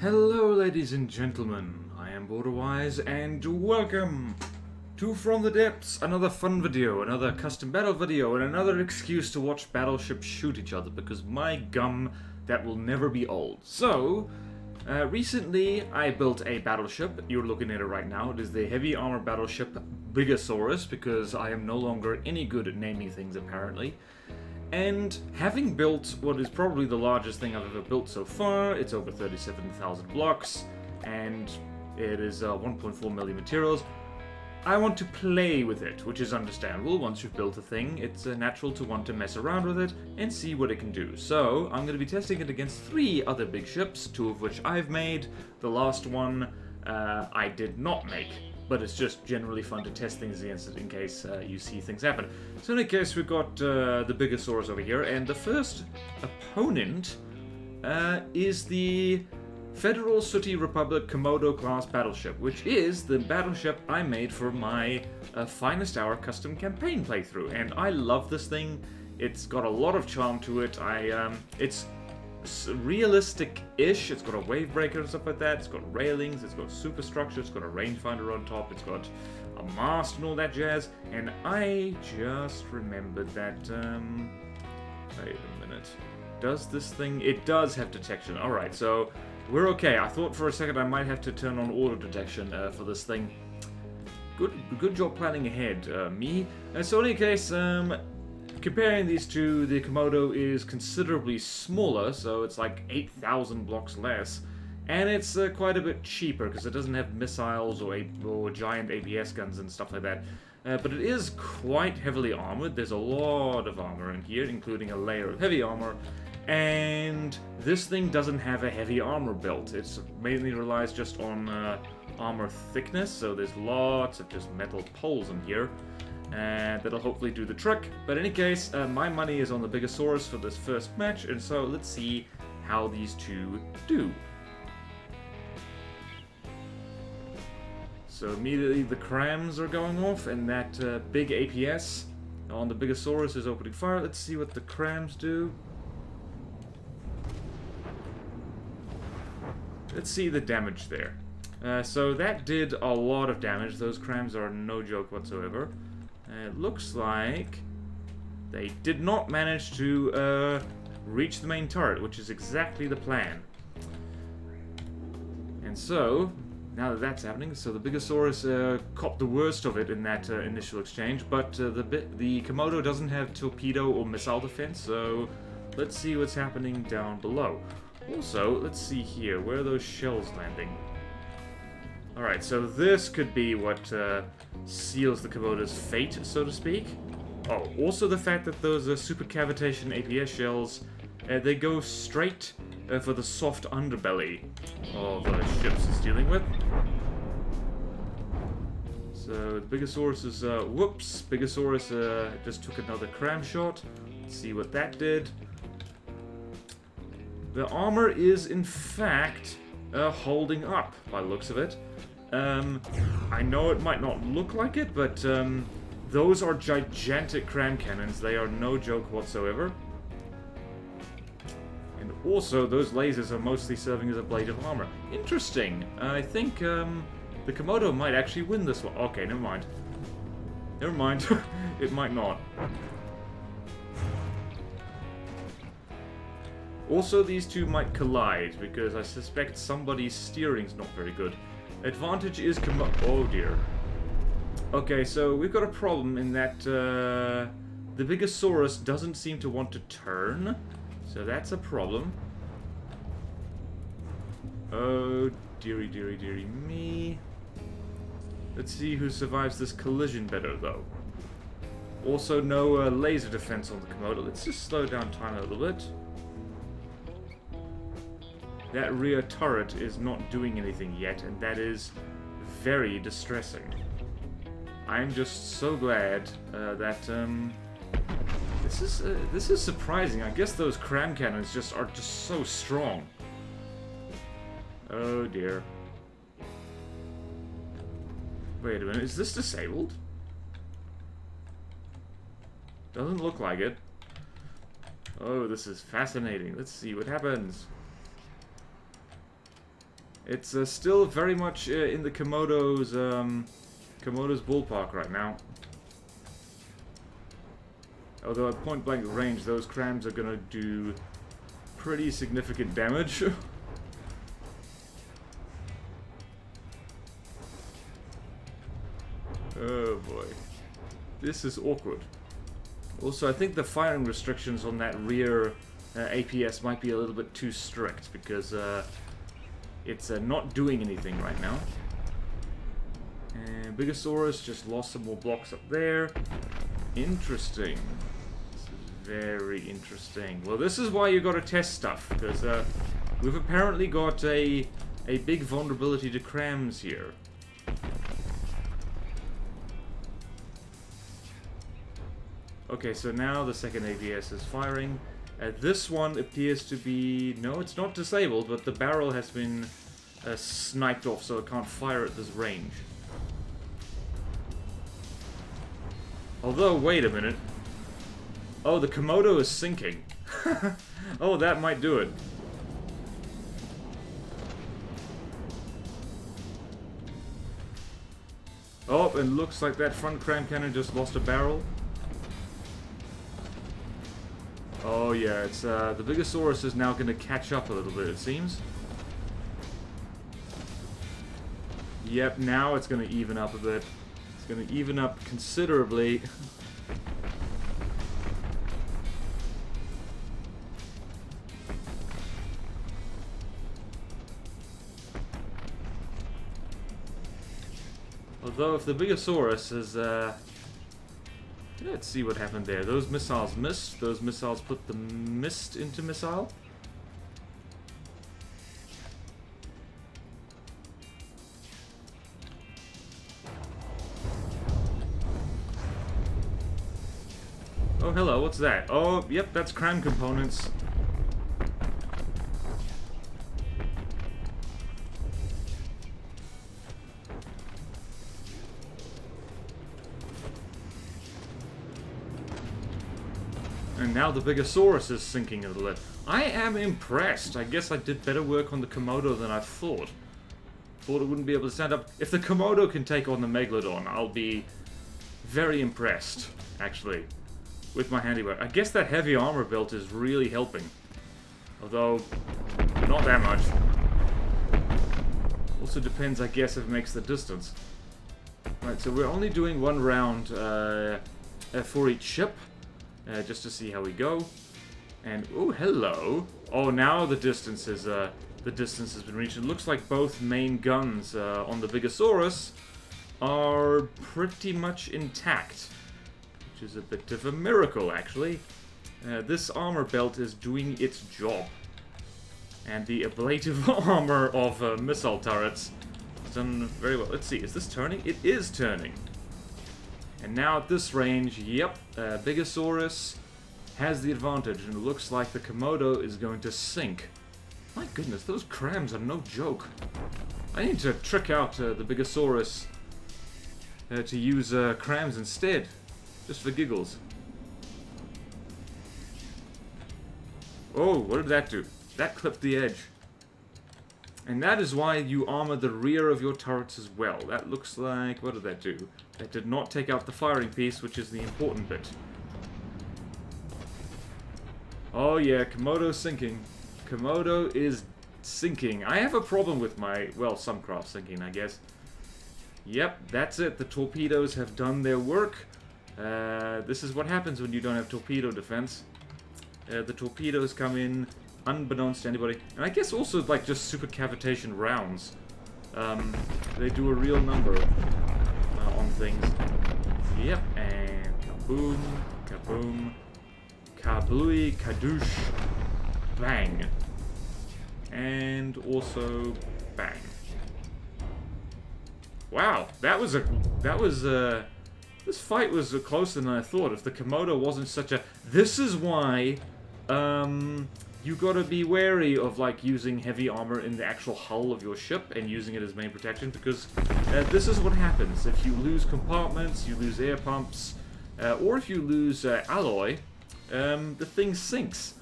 Hello ladies and gentlemen, I am BorderWise and welcome to From the Depths, another fun video, another custom battle video, and another excuse to watch Battleship shoot each other, because my gum, that will never be old. So, recently I built a battleship. You're looking at it right now. It is the heavy armor battleship Bigosaurus, because I am no longer any good at naming things apparently. And having built what is probably the largest thing I've ever built so far, it's over 37,000 blocks, and it is 1.4 million materials, I want to play with it, which is understandable. Once you've built a thing, it's natural to want to mess around with it and see what it can do. So, I'm going to be testing it against 3 other big ships, 2 of which I've made. The last one I did not make. But it's just generally fun to test things against it in case you see things happen. So in any case, we've got the Bigosaurus over here, and the first opponent is the Federal Sooty Republic Komodo-class battleship, which is the battleship I made for my Finest Hour custom campaign playthrough. And I love this thing. It's got a lot of charm to it. It's realistic-ish. It's got a wave breaker and stuff like that. It's got railings, it's got superstructure, it's got a rangefinder on top, it's got a mast and all that jazz. And I just remembered that, wait a minute. Does this thing... It does have detection. Alright, so we're okay. I thought for a second I might have to turn on auto detection for this thing. Good job planning ahead, me. So in any case, comparing these two, the Komodo is considerably smaller, so it's like 8,000 blocks less, and it's quite a bit cheaper because it doesn't have missiles or giant APS guns and stuff like that. But it is quite heavily armored. There's a lot of armor in here, including a layer of heavy armor, and this thing doesn't have a heavy armor built. It mainly relies just on armor thickness, so there's lots of just metal poles in here. And that'll hopefully do the trick. But in any case, my money is on the Bigosaurus for this first match, and so let's see how these two do. So immediately the crams are going off, and that big APS on the Bigosaurus is opening fire. Let's see what the crams do. Let's see the damage there. So that did a lot of damage. Those crams are no joke whatsoever. It looks like they did not manage to reach the main turret, which is exactly the plan. And so, now that that's happening, so the Bigosaurus copped the worst of it in that initial exchange, but the Komodo doesn't have torpedo or missile defense, so let's see what's happening down below. Also, let's see here, where are those shells landing? Alright, so this could be what seals the Komodo's fate, so to speak. Oh, also the fact that those super cavitation APS shells, they go straight for the soft underbelly of ships it's dealing with. So the Bigosaurus is, whoops, Bigosaurus just took another cram shot. Let's see what that did. The armor is, in fact, holding up, by the looks of it. I know it might not look like it, but those are gigantic cram cannons. They are no joke whatsoever. And also, those lasers are mostly serving as a blade of armor. Interesting. I think the Komodo might actually win this one. Okay, never mind. Never mind. It might not. Also, these two might collide, because I suspect somebody's steering's not very good. Advantage is oh dear. Okay, so we've got a problem in that the Bigosaurus doesn't seem to want to turn. So that's a problem. Oh, dearie, dearie, dearie me. Let's see who survives this collision better, though. Also, no laser defense on the Komodo. Let's just slow down time a little bit. That rear turret is not doing anything yet, and that is very distressing. I'm just so glad that this is surprising. I guess those cram cannons are just so strong. Oh dear. Wait a minute, is this disabled? Doesn't look like it. Oh, this is fascinating. Let's see what happens. It's still very much in the Komodo's ballpark right now. Although at point-blank range, those crams are gonna do pretty significant damage. Oh boy. This is awkward. Also, I think the firing restrictions on that rear APS might be a little bit too strict, because it's not doing anything right now. And Bigosaurus just lost some more blocks up there. Interesting. This is very interesting. Well, this is why you gotta test stuff, because we've apparently got a big vulnerability to crams here. Okay, so now the second ABS is firing. This one appears to be... No, it's not disabled, but the barrel has been sniped off, so it can't fire at this range. Although, wait a minute. Oh, the Komodo is sinking. Oh, that might do it. Oh, and looks like that front cram cannon just lost a barrel. Oh yeah, it's the Bigosaurus is now going to catch up a little bit, it seems. Yep, now it's going to even up a bit. It's going to even up considerably. Although if the Bigosaurus is let's see what happened there. Those missiles missed. Those missiles put the mist into missile. Oh, hello. What's that? Oh, yep, that's cram components. And now the Bigosaurus is sinking a little bit. I am impressed. I guess I did better work on the Komodo than I thought. Thought it wouldn't be able to stand up. If the Komodo can take on the Megalodon, I'll be very impressed, actually, with my handiwork. I guess that heavy armor belt is really helping. Although, not that much. Also depends, I guess, if it makes the distance. Right, so we're only doing one round for each ship. Just to see how we go. And, oh, hello. Oh, now the distance has been reached. It looks like both main guns on the Bigosaurus are pretty much intact. Which is a bit of a miracle, actually. This armor belt is doing its job. And the ablative armor of missile turrets has done very well. Let's see, is this turning? It is turning. And now at this range, yep, Bigosaurus has the advantage, and it looks like the Komodo is going to sink. My goodness, those crams are no joke. I need to trick out the Bigosaurus to use crams instead, just for giggles. Oh, what did that do? That clipped the edge. And that is why you armor the rear of your turrets as well. That looks like... what did that do? That did not take out the firing piece, which is the important bit. Oh yeah, Komodo's sinking. Komodo is sinking. I have a problem with my... well, some craft sinking, I guess. Yep, that's it. The torpedoes have done their work. This is what happens when you don't have torpedo defense. The torpedoes come in unbeknownst to anybody. And I guess also, like, just super cavitation rounds. They do a real number on things. Yep, and kaboom, kaboom, kablooey, kadoosh, bang. And also bang. Wow, this fight was closer than I thought. If the Komodo wasn't such a... this is why, you gotta be wary of, like, using heavy armor in the actual hull of your ship and using it as main protection, because this is what happens. If you lose compartments, you lose air pumps, or if you lose alloy, the thing sinks.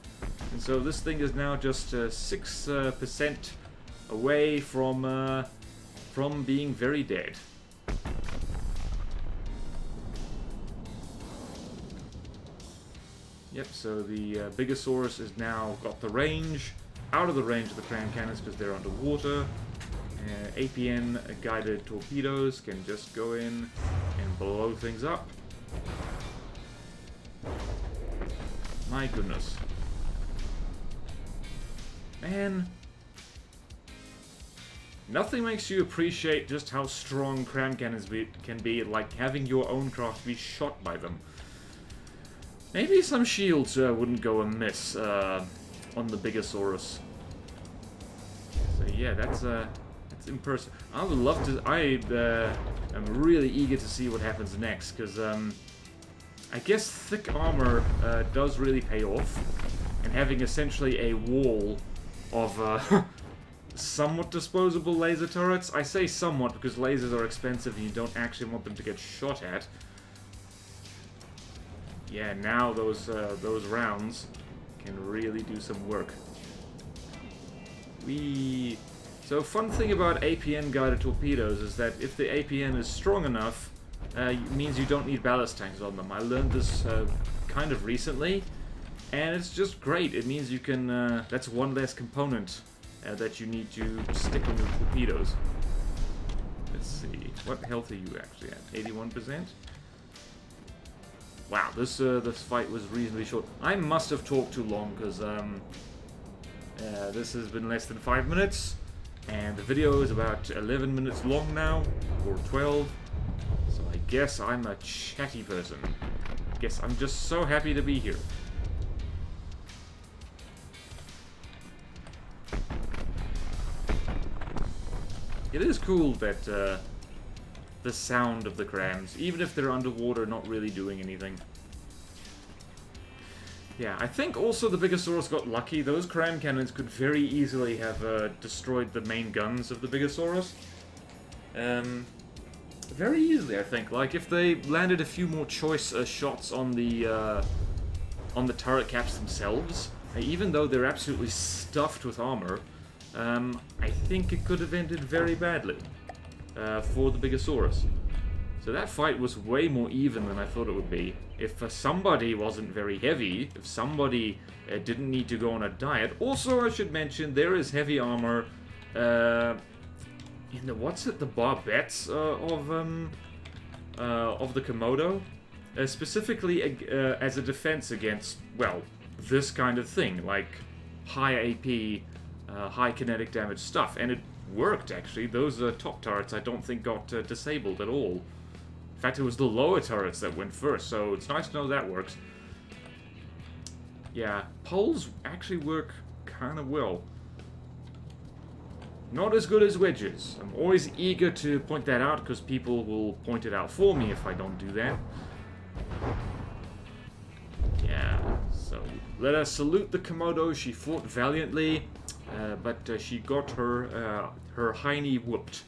And so this thing is now just 6% away from being very dead. Yep, so the Bigosaurus is now got the range, out of the range of the cram cannons because they're underwater. APN guided torpedoes can just go in and blow things up. My goodness. Man. Nothing makes you appreciate just how strong cram cannons can be, like having your own craft be shot by them. Maybe some shields wouldn't go amiss on the Bigosaurus. So yeah, that's impressive. I would love to. I'm really eager to see what happens next, because I guess thick armor does really pay off, and having essentially a wall of somewhat disposable laser turrets. I say somewhat because lasers are expensive and you don't actually want them to get shot at. Yeah, now those rounds can really do some work. So fun thing about APN guided torpedoes is that if the APN is strong enough, it means you don't need ballast tanks on them. I learned this kind of recently, and it's just great. It means you can, that's one less component that you need to stick on your torpedoes. Let's see, what health are you actually at? 81%? Wow, this fight was reasonably short. I must have talked too long, because this has been less than 5 minutes, and the video is about 11 minutes long now, or 12, so I guess I'm a chatty person. I guess I'm just so happy to be here. It is cool that the sound of the crams, even if they're underwater, not really doing anything. Yeah, I think also the Bigosaurus got lucky. Those cram cannons could very easily have destroyed the main guns of the Bigosaurus. Very easily, I think. Like, if they landed a few more choice shots on the turret caps themselves, even though they're absolutely stuffed with armor, I think it could have ended very badly for the Bigosaurus. So that fight was way more even than I thought it would be. If somebody wasn't very heavy, if somebody didn't need to go on a diet. Also, I should mention, there is heavy armor in the, the barbettes of the Komodo. Specifically as a defense against, well, this kind of thing, like high AP, high kinetic damage stuff. And it worked, actually. Those top turrets I don't think got disabled at all. In fact, it was the lower turrets that went first, so it's nice to know that works. Yeah, poles actually work kind of well. Not as good as wedges. I'm always eager to point that out, because people will point it out for me if I don't do that. Yeah, so let us salute the Komodo. She fought valiantly, but she got her hiney whooped.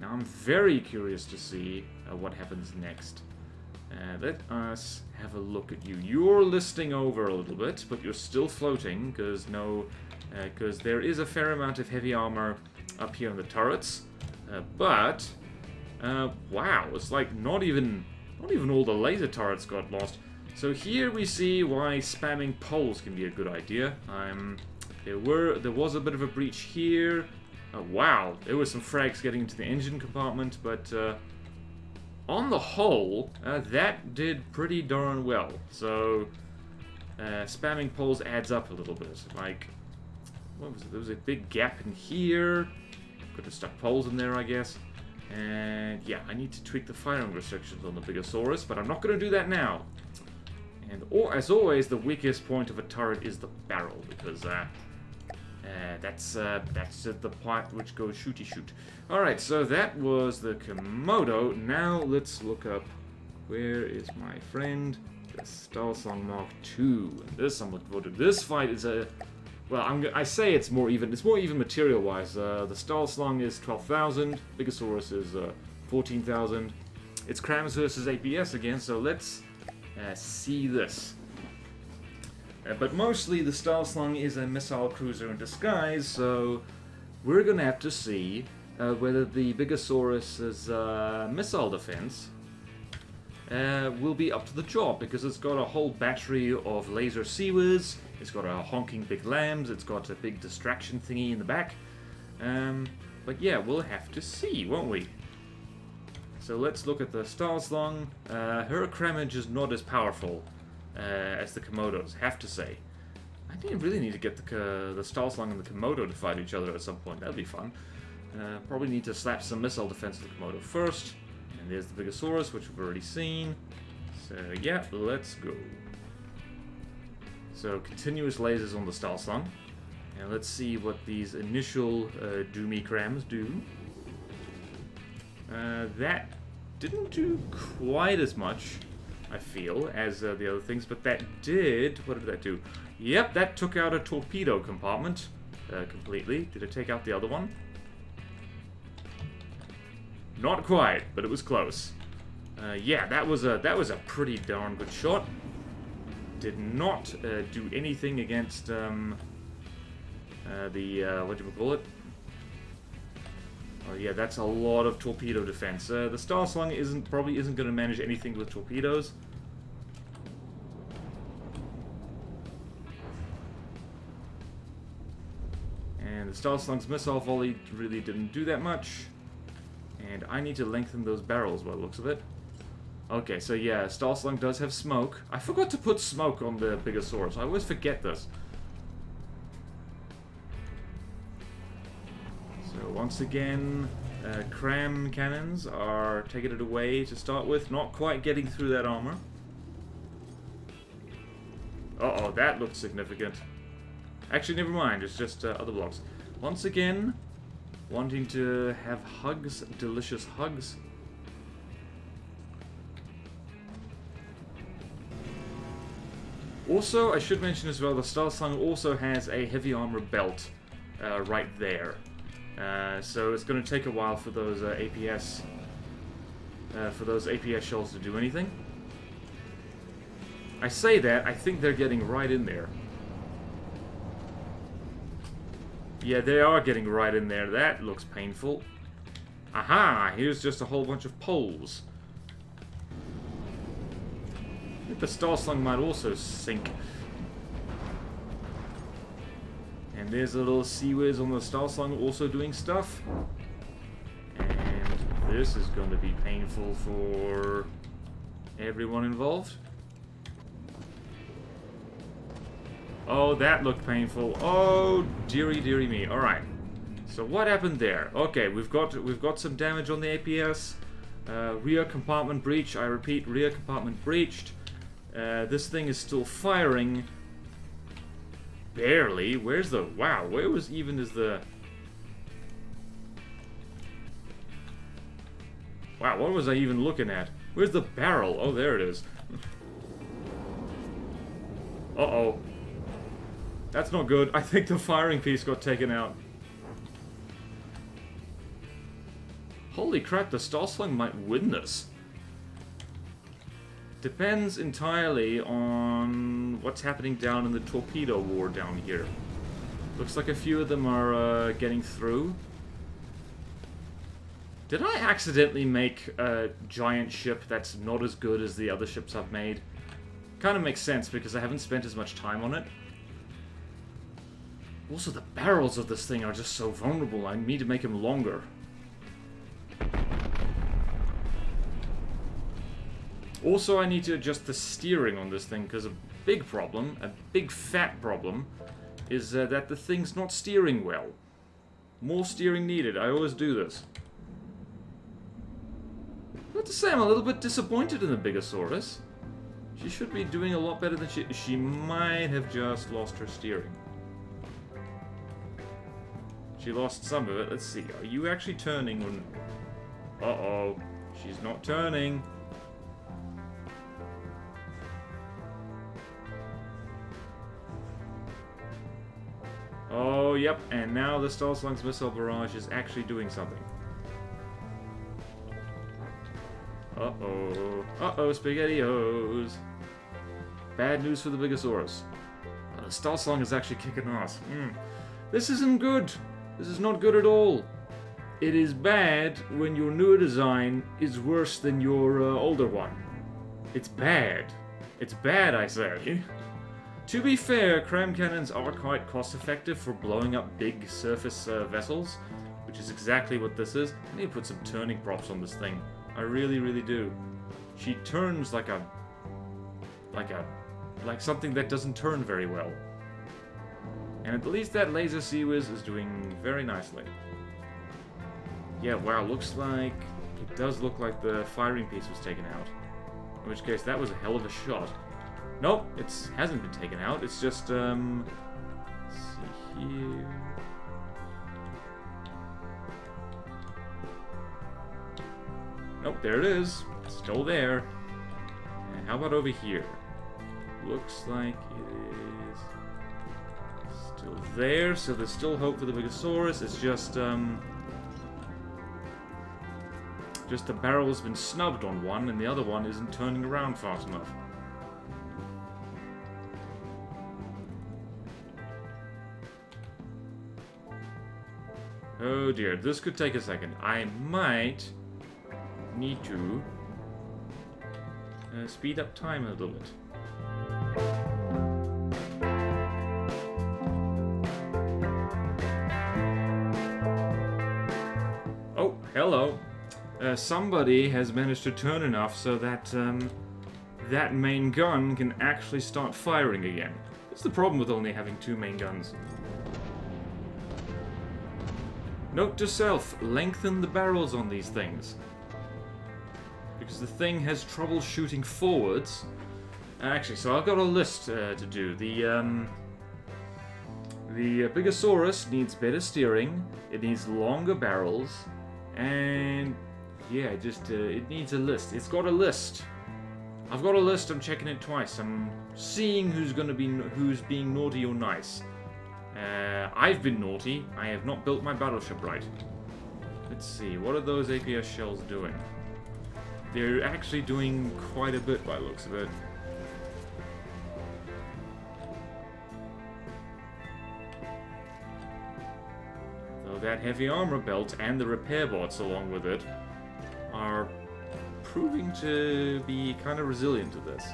Now I'm very curious to see what happens next. Let us have a look at you. You're listing over a little bit, but you're still floating, because there is a fair amount of heavy armor up here on the turrets. But wow, it's like not even all the laser turrets got lost. So here we see why spamming poles can be a good idea. There was a bit of a breach here. Wow, there were some frags getting into the engine compartment, but on the whole, that did pretty darn well. So spamming poles adds up a little bit. Like, what was it? There was a big gap in here. Could have stuck poles in there, I guess. And yeah, I need to tweak the firing restrictions on the Bigosaurus, but I'm not going to do that now. And as always, the weakest point of a turret is the barrel, because that's the part which goes shooty shoot. Alright, so that was the Komodo. Now let's look up, where is my friend? The Stahlsong Mark II. And this I'm looking forward to. This fight is a, well, I say it's more even. It's more even material-wise. The Stahlsong is 12,000. Bigosaurus is 14,000. It's crams versus APS again, so let's see this. But mostly the Stahlsong is a missile cruiser in disguise, so we're going to have to see whether the Bigosaurus's missile defense will be up to the job, because it's got a whole battery of laser seawers, it's got a honking big lambs, it's got a big distraction thingy in the back. But yeah, we'll have to see, won't we? So let's look at the Stahlslung. Her crammage is not as powerful as the Komodos, have to say. I really need to get the Stahlslung and the Komodo to fight each other at some point. That'd be fun. Probably need to slap some missile defense to the Komodo first. And there's the Bigosaurus, which we've already seen. So yeah, let's go. So continuous lasers on the Stahlslung. And let's see what these initial Doomy Crams do. That didn't do quite as much, I feel, as the other things, but that did... What did that do? Yep, that took out a torpedo compartment completely. Did it take out the other one? Not quite, but it was close. Yeah, that was a pretty darn good shot. Did not do anything against the whatchamacallit? Oh yeah, that's a lot of torpedo defense. The Stahlslung probably isn't going to manage anything with torpedoes. And the Stahlslung's missile volley really didn't do that much. And I need to lengthen those barrels by the looks of it. Okay, so yeah, Stahlslung does have smoke. I forgot to put smoke on the Bigosaurus. I always forget this. So once again, cram cannons are taking it away to start with. Not quite getting through that armor. Uh-oh, that looked significant. Actually, never mind. It's just other blocks. Once again, wanting to have hugs, delicious hugs. Also, I should mention as well, the Stahlslung also has a heavy armor belt right there. So it's going to take a while for those APS shells to do anything. I say that, I think they're getting right in there. Yeah, they are getting right in there. That looks painful. Aha! Here's just a whole bunch of poles. I think the Stahlslung might also sink. And there's a little Seaways on the Stahlslung also doing stuff. And this is going to be painful for everyone involved. Oh, that looked painful. Oh, dearie, dearie me. Alright. So what happened there? Okay, we've got some damage on the APS. Rear compartment breach. I repeat, rear compartment breached. This thing is still firing. Barely. Where's the... Wow, where was even is the... Wow, what was I even looking at? Where's the barrel? Oh, there it is. Uh-oh. That's not good. I think the firing piece got taken out. Holy crap, the Stahlslung might win this. Depends entirely on what's happening down in the torpedo war down here. Looks like a few of them are getting through. Did I accidentally make a giant ship that's not as good as the other ships I've made? Kind of makes sense because I haven't spent as much time on it. Also, the barrels of this thing are just so vulnerable. I need to make them longer. Also, I need to adjust the steering on this thing, because a big problem, a big fat problem, is that the thing's not steering well. More steering needed. I always do this. I have to say, I'm a little bit disappointed in the Bigosaurus. She should be doing a lot better than she might have just lost her steering. She lost some of it. Let's see. Are you actually turning when... Uh-oh. She's not turning. Oh, yep. And now the Stahlslung's missile barrage is actually doing something. Uh-oh. Uh-oh, SpaghettiOs. Bad news for the Bigosaurus. The Stahlslung is actually kicking ass. This isn't good. This is not good at all. It is bad when your newer design is worse than your older one. It's bad. It's bad, I say. To be fair, cram cannons are quite cost-effective for blowing up big surface vessels, which is exactly what this is. I need to put some turning props on this thing. I really, really do. She turns like something that doesn't turn very well. And at least that laser Sea Whiz is doing very nicely. Yeah, wow, looks like... It does look like the firing piece was taken out. In which case, that was a hell of a shot. Nope, it hasn't been taken out. It's just, let's see here... Nope, there it is. It's still there. And how about over here? Looks like it is still there, so there's still hope for the Bigosaurus. It's just the barrel's been snubbed on one, and the other one isn't turning around fast enough. Oh dear, this could take a second. I might need to speed up time a little bit. Oh, hello. Somebody has managed to turn enough so that that main gun can actually start firing again. That's the problem with only having two main guns. Note to self, lengthen the barrels on these things. Because the thing has trouble shooting forwards. Actually, so I've got a list to do. The Bigosaurus needs better steering, it needs longer barrels, and yeah, just it needs a list. It's got a list. I've got a list. I'm checking it twice. I'm seeing who's being naughty or nice. I've been naughty. I have not built my battleship right. Let's see. What are those APS shells doing? They're actually doing quite a bit by the looks of it. Though that heavy armor belt and the repair bots along with it are proving to be kind of resilient to this.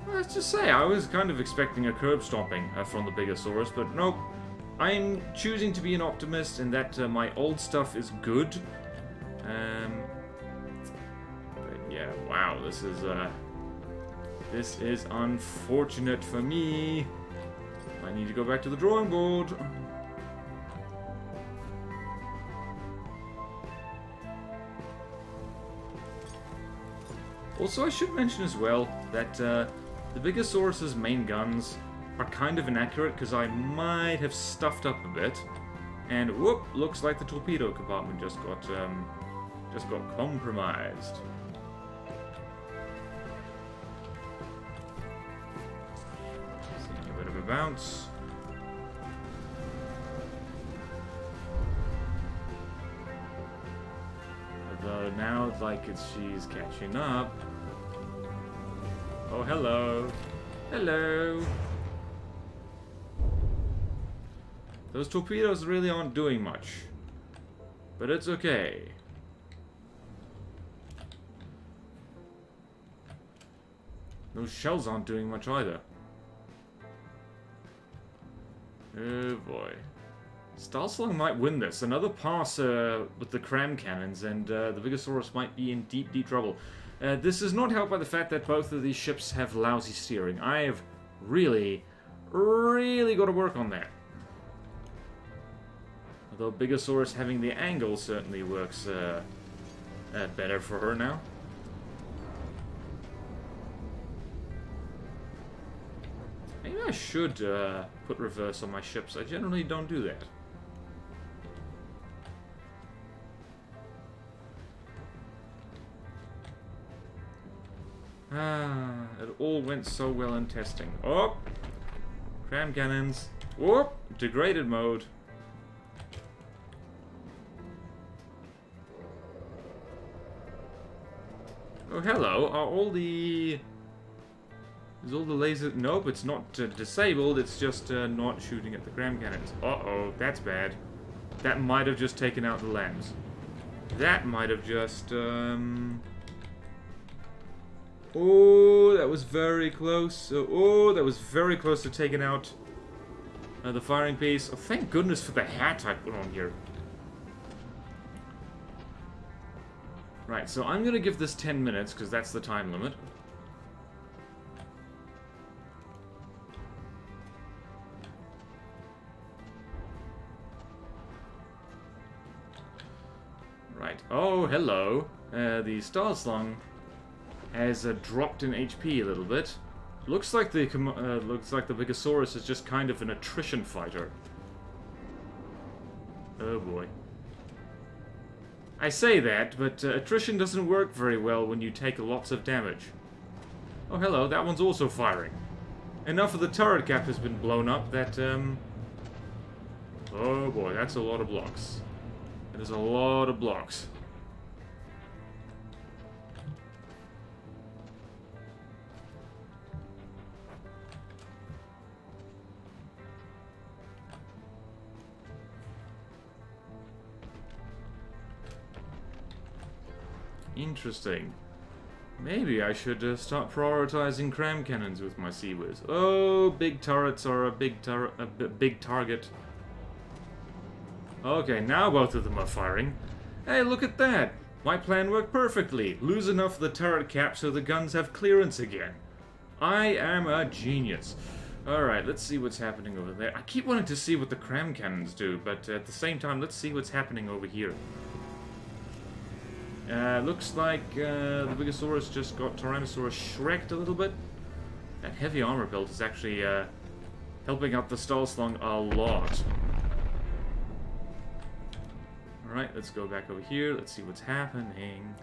Let's just say, I was kind of expecting a curb stomping from the Bigosaurus, but nope. I'm choosing to be an optimist in that my old stuff is good. But yeah, wow, this is unfortunate for me. I need to go back to the drawing board. Also, I should mention as well that the Bigosaurus's main guns are kind of inaccurate because I might have stuffed up a bit, and whoop! Looks like the torpedo compartment just got compromised. Seeing a bit of a bounce. Although now, like she's catching up. Oh, hello. Hello. Those torpedoes really aren't doing much. But it's okay. Those shells aren't doing much either. Oh boy. Starslang might win this. Another pass with the cram cannons, and the Bigosaurus might be in deep, deep trouble. This is not helped by the fact that both of these ships have lousy steering. I have really, really got to work on that. Although Bigosaurus having the angle certainly works better for her now. Maybe I should put reverse on my ships. I generally don't do that. It all went so well in testing. Oh! Cram cannons. Oh! Degraded mode. Oh, hello. Are all the... Is all the laser... Nope, it's not disabled. It's just not shooting at the cram cannons. Uh-oh, that's bad. That might have just taken out the lambs. That might have just, Oh, that was very close. Oh, that was very close to taking out the firing piece. Oh, thank goodness for the hat I put on here. Right, so I'm gonna give this 10 minutes, because that's the time limit. Right. Oh, hello. The Stahlslung has dropped in HP a little bit. Looks like the Bigosaurus is just kind of an attrition fighter. Oh boy. I say that, but attrition doesn't work very well when you take lots of damage. Oh, hello. That one's also firing. Enough of the turret cap has been blown up that oh boy, that's a lot of blocks. That is a lot of blocks. Interesting. Maybe I should start prioritizing cram cannons with my Sea-Wiz. Oh, big turrets are a big target. Okay, now both of them are firing. Hey, look at that! My plan worked perfectly. Lose enough of the turret cap so the guns have clearance again. I am a genius. Alright, let's see what's happening over there. I keep wanting to see what the cram cannons do, but at the same time, let's see what's happening over here. Looks like the Bigosaurus just got Tyrannosaurus Shrek'd a little bit. That heavy armor build is actually helping out the Stahlslung a lot. Alright, let's go back over here. Let's see what's happening.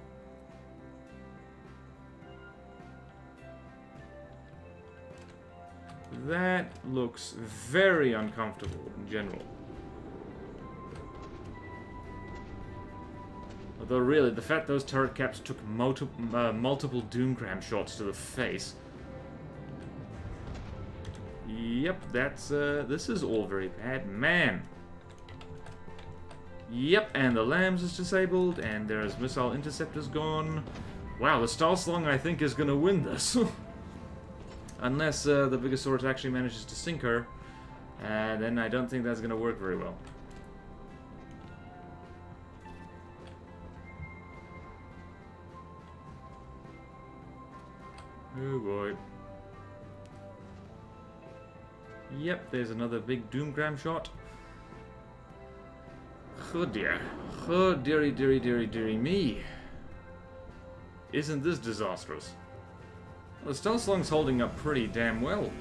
That looks very uncomfortable in general. Although really, the fact those turret caps took multiple Doomcram shots to the face. Yep, that's, this is all very bad. Man! Yep, and the lambs is disabled, and there's missile interceptors gone. Wow, the Stahlslung, I think, is gonna win this. Unless the Bigosaurus actually manages to sink her, then I don't think that's gonna work very well. Oh boy. Yep, there's another big Doomcram shot. Oh dear. Oh dearie, dearie, dearie, dearie me. Isn't this disastrous? Well, the Stahlslung's holding up pretty damn well.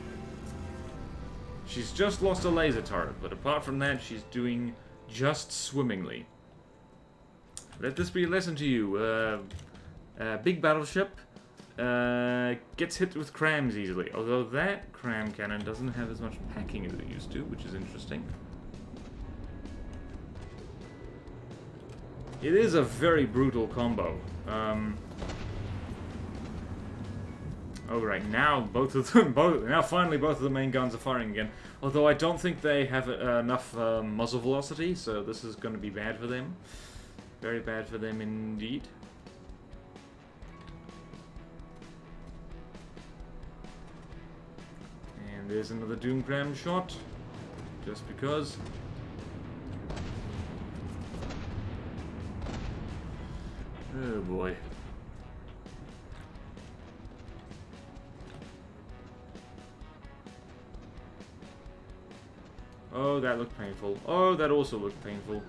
She's just lost a laser turret, but apart from that, she's doing just swimmingly. Let this be a lesson to you. Big battleship gets hit with crams easily. Although that cram cannon doesn't have as much packing as it used to, which is interesting. It is a very brutal combo. Oh, right, now both of them, now finally both of the main guns are firing again. Although I don't think they have enough muzzle velocity, so this is going to be bad for them. Very bad for them indeed. And there's another Doomcram shot, just because. Oh boy. Oh, that looked painful. Oh, that also looked painful.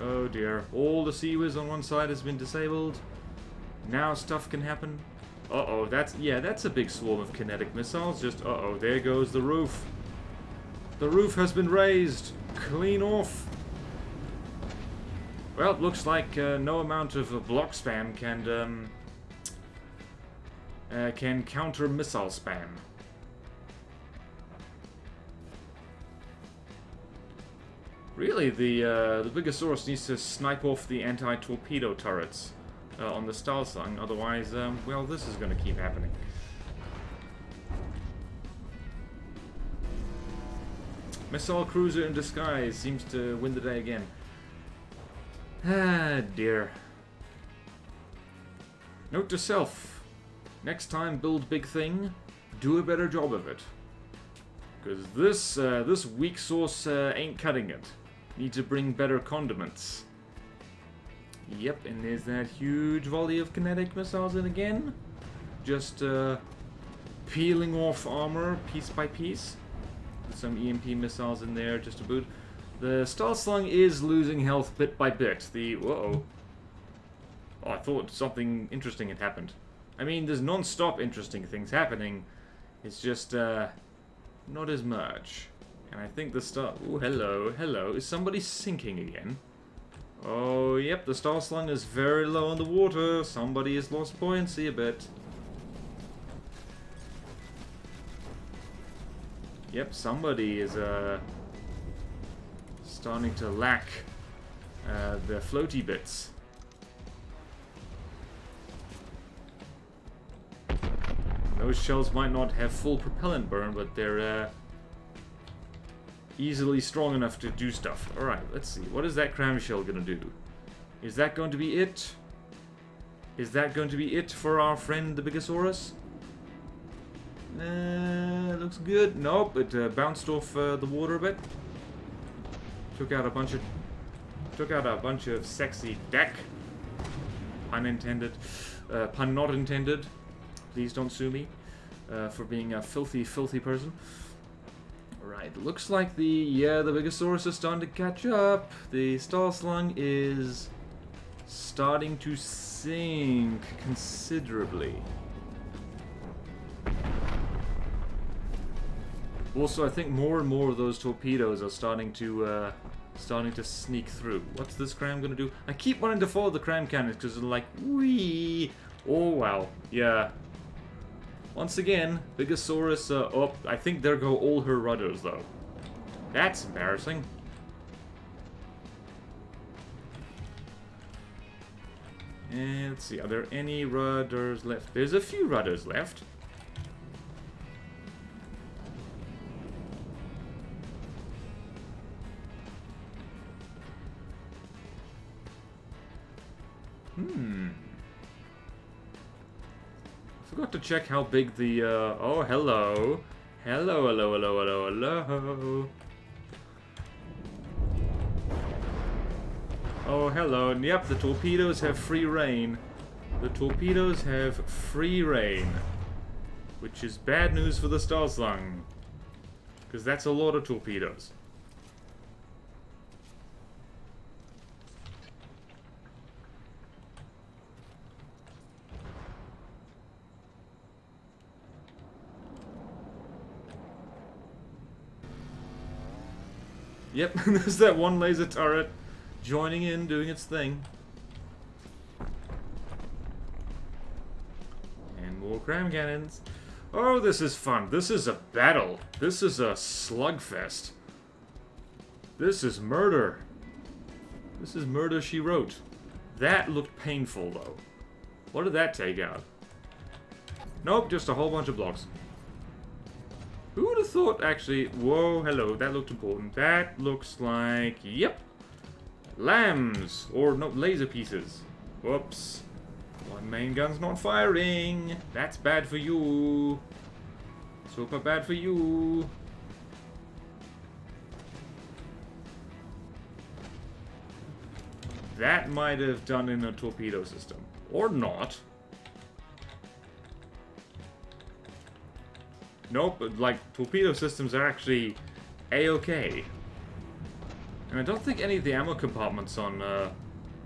Oh dear. All the Sea-Wiz on one side has been disabled. Now stuff can happen. Uh-oh, that's a big swarm of kinetic missiles. Just, uh-oh, there goes the roof. The roof has been raised. Clean off. Well, it looks like no amount of block spam can counter missile spam. Really, the Bigosaurus needs to snipe off the anti-torpedo turrets on the Stahlslung, otherwise, well, this is going to keep happening. Missile cruiser in disguise seems to win the day again. Ah, dear. Note to self. Next time build big thing, do a better job of it. Because this weak sauce ain't cutting it. Need to bring better condiments. Yep, and there's that huge volley of kinetic missiles in again. Just peeling off armor piece by piece. With some EMP missiles in there just to boot. The Star Slung is losing health bit by bit. Uh-oh. Oh, I thought something interesting had happened. I mean, there's non-stop interesting things happening. It's just, not as much. And I think the Star... Ooh, hello, hello. Is somebody sinking again? Oh, yep, the Star Slung is very low on the water. Somebody has lost buoyancy a bit. Yep, somebody is, starting to lack, the floaty bits. Those shells might not have full propellant burn, but they're, easily strong enough to do stuff. Alright, let's see. What is that cram shell gonna do? Is that going to be it? Is that going to be it for our friend the Bigosaurus? Looks good. Nope, it bounced off the water a bit. Took out a bunch of sexy deck. Pun intended. Pun not intended. Please don't sue me for being a filthy, filthy person. Right, looks like the Bigosaurus is starting to catch up. The Star Slung is starting to sink considerably. Also, I think more and more of those torpedoes are starting to sneak through. What's this cram gonna do? I keep wanting to follow the cram cannons because they're like, wee. Oh wow, yeah. Once again, Bigosaurus, oh, I think there go all her rudders, though. That's embarrassing. And let's see, are there any rudders left? There's a few rudders left. Forgot to check how big the, oh, hello. Hello, hello, hello, hello, hello. Oh, hello. And yep, the torpedoes have free reign. The torpedoes have free reign. Which is bad news for the Star Slung. Because that's a lot of torpedoes. Yep, there's that one laser turret joining in, doing its thing. And more cram cannons. Oh, this is fun. This is a battle. This is a slugfest. This is murder. This is murder she wrote. That looked painful, though. What did that take out? Nope, just a whole bunch of blocks. Who would have thought, actually... Whoa, hello, that looked important. That looks like... Yep. Lambs. Or, no, laser pieces. Whoops. One main gun's not firing. That's bad for you. Super bad for you. That might have done in a torpedo system. Or not. Nope, like, torpedo systems are actually A-okay. And I don't think any of the ammo compartments on the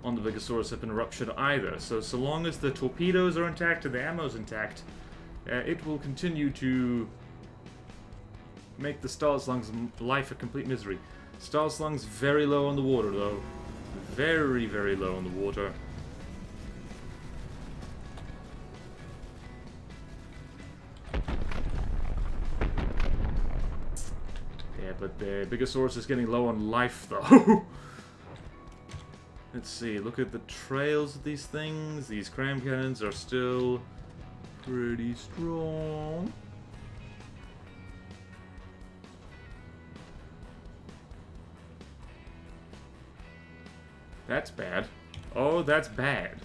Bigosaurus have been ruptured either. So long as the torpedoes are intact and the ammo's intact, it will continue to make the Star Slung's life a complete misery. Star Slung's very low on the water, though. Very, very low on the water. But the Bigosaurus is getting low on life, though. Let's see, look at the trails of these things. These cram cannons are still pretty strong. That's bad. Oh, that's bad.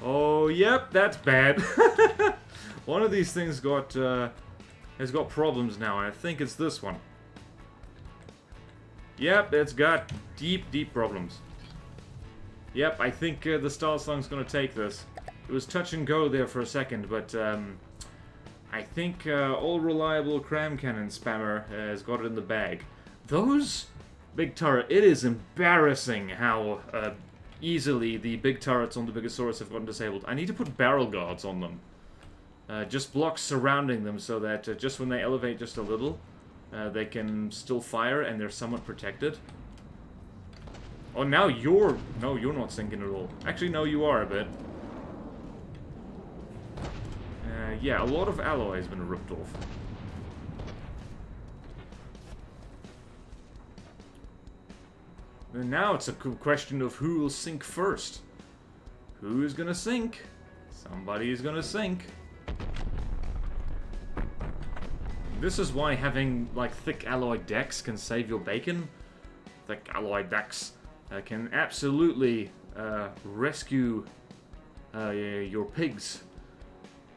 Oh, yep, that's bad. One of these things has got problems now, and I think it's this one. Yep, it's got deep, deep problems. Yep, I think the Star Slung's gonna take this. It was touch and go there for a second, but I think all reliable cram cannon spammer has got it in the bag. Those big turret, it is embarrassing how easily the big turrets on the Bigosaurus have gotten disabled. I need to put barrel guards on them. Just blocks surrounding them so that just when they elevate just a little, they can still fire and they're somewhat protected. Oh, now you're... No, you're not sinking at all. Actually, no, you are a bit. Yeah, a lot of alloy has been ripped off. And now it's a question of who will sink first. Who's gonna sink? Somebody's gonna sink. This is why having, like, thick alloy decks can save your bacon. Thick alloy decks can absolutely rescue your pigs,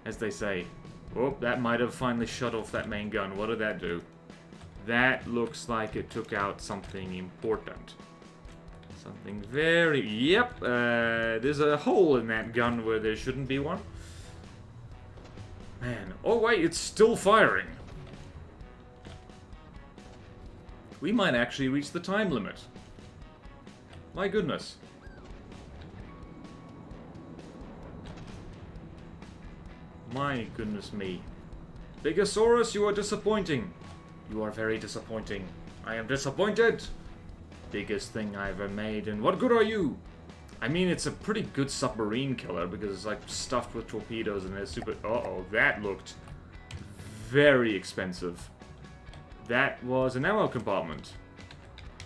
as they say. Oh, that might have finally shut off that main gun. What did that do? That looks like it took out something important. Something very... Yep, there's a hole in that gun where there shouldn't be one. Man, oh wait, it's still firing. We might actually reach the time limit. My goodness. My goodness me. Bigosaurus, you are disappointing. You are very disappointing. I am disappointed. Biggest thing I ever made, and what good are you? I mean, it's a pretty good submarine killer because it's like stuffed with torpedoes and it's super... Uh-oh, that looked very expensive. That was an ammo compartment.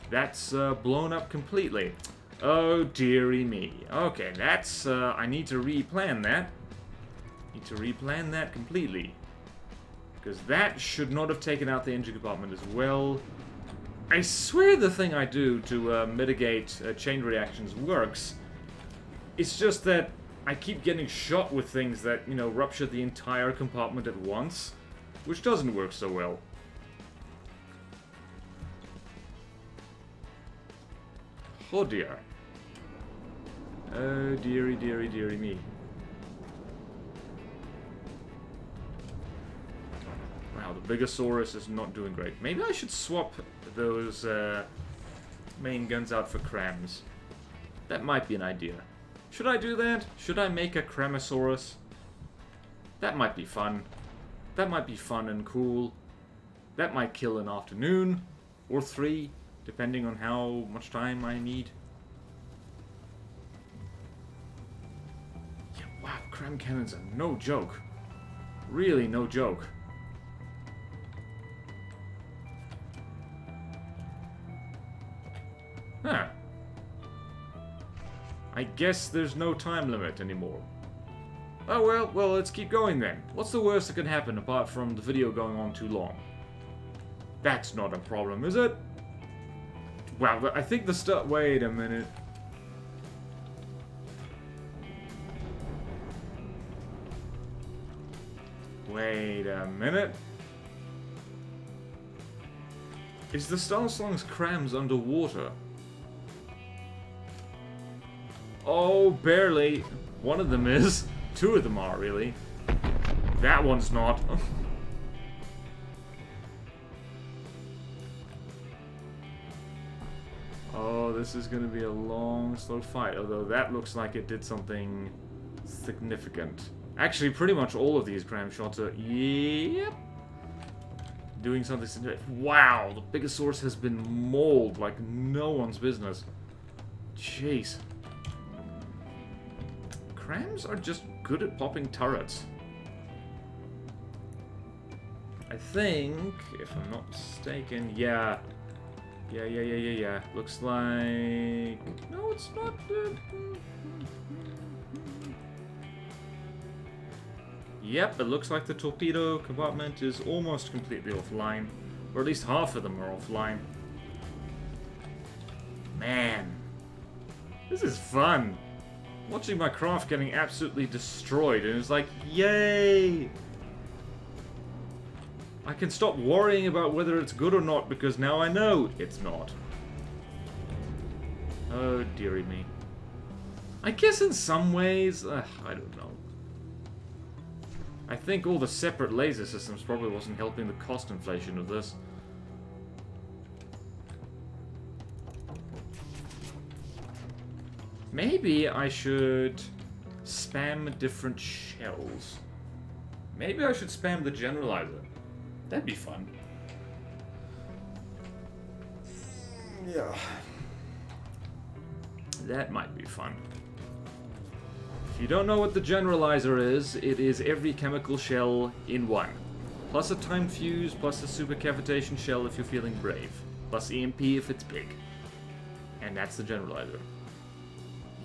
That's blown up completely. Oh, dearie me. Okay, that's... I need to replan that. Need to replan that completely. Because that should not have taken out the engine compartment as well. I swear the thing I do to mitigate chain reactions works. It's just that I keep getting shot with things that, you know, rupture the entire compartment at once. Which doesn't work so well. Oh dear. Oh dearie, dearie, dearie me. Wow, the Bigosaurus is not doing great. Maybe I should swap those main guns out for crams. That might be an idea. Should I do that? Should I make a Cramosaurus? That might be fun. That might be fun and cool. That might kill an afternoon. Or 3, depending on how much time I need. Yeah, wow, cram cannons are no joke. Really no joke. Huh. I guess there's no time limit anymore. Oh well, let's keep going then. What's the worst that can happen apart from the video going on too long? That's not a problem, is it? Wow, I think the stuff... Wait a minute. Wait a minute. Is the Star Slung's crams underwater? Oh, barely. One of them is. 2 of them are, really. That one's not. Oh, this is going to be a long, slow fight. Although that looks like it did something significant. Actually, pretty much all of these cram shots are... Yep. Doing something significant. Wow, the Bigosaurus has been mauled like no one's business. Jeez. Crams are just good at popping turrets. I think, if I'm not mistaken, yeah. Yeah. Looks like... No, it's not... Yep, it looks like the torpedo compartment is almost completely offline. Or at least half of them are offline. Man. This is fun. Watching my craft getting absolutely destroyed, and it's like, yay! I can stop worrying about whether it's good or not, because now I know it's not. Oh, dearie me. I guess in some ways, I don't know. I think all the separate laser systems probably wasn't helping the cost inflation of this. Maybe I should spam different shells. Maybe I should spam the generalizer. That'd be fun. Yeah. That might be fun. If you don't know what the generalizer is, it is every chemical shell in one. Plus a timed fuse, plus a super cavitation shell if you're feeling brave. Plus EMP if it's big. And that's the generalizer.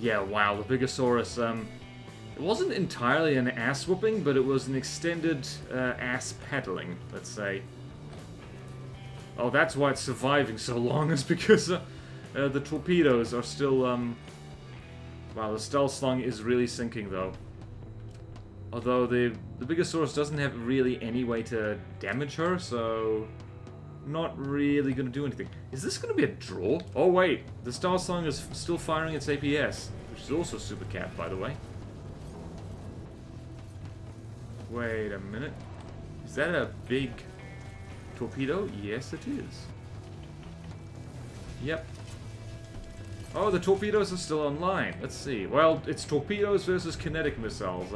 Yeah, wow, the Bigosaurus, it wasn't entirely an ass whooping, but it was an extended ass paddling, let's say. Oh, that's why it's surviving so long, is because the torpedoes are still, wow, the stealth slung is really sinking, though. Although the Bigosaurus doesn't have really any way to damage her, so not really gonna do anything. Is this gonna be a draw? Oh wait, the Star Slung is still firing its APS, which is also super cap, by the way. Wait a minute. Is that a big torpedo? Yes, it is. Yep. Oh, the torpedoes are still online. Let's see. Well, it's torpedoes versus kinetic missiles.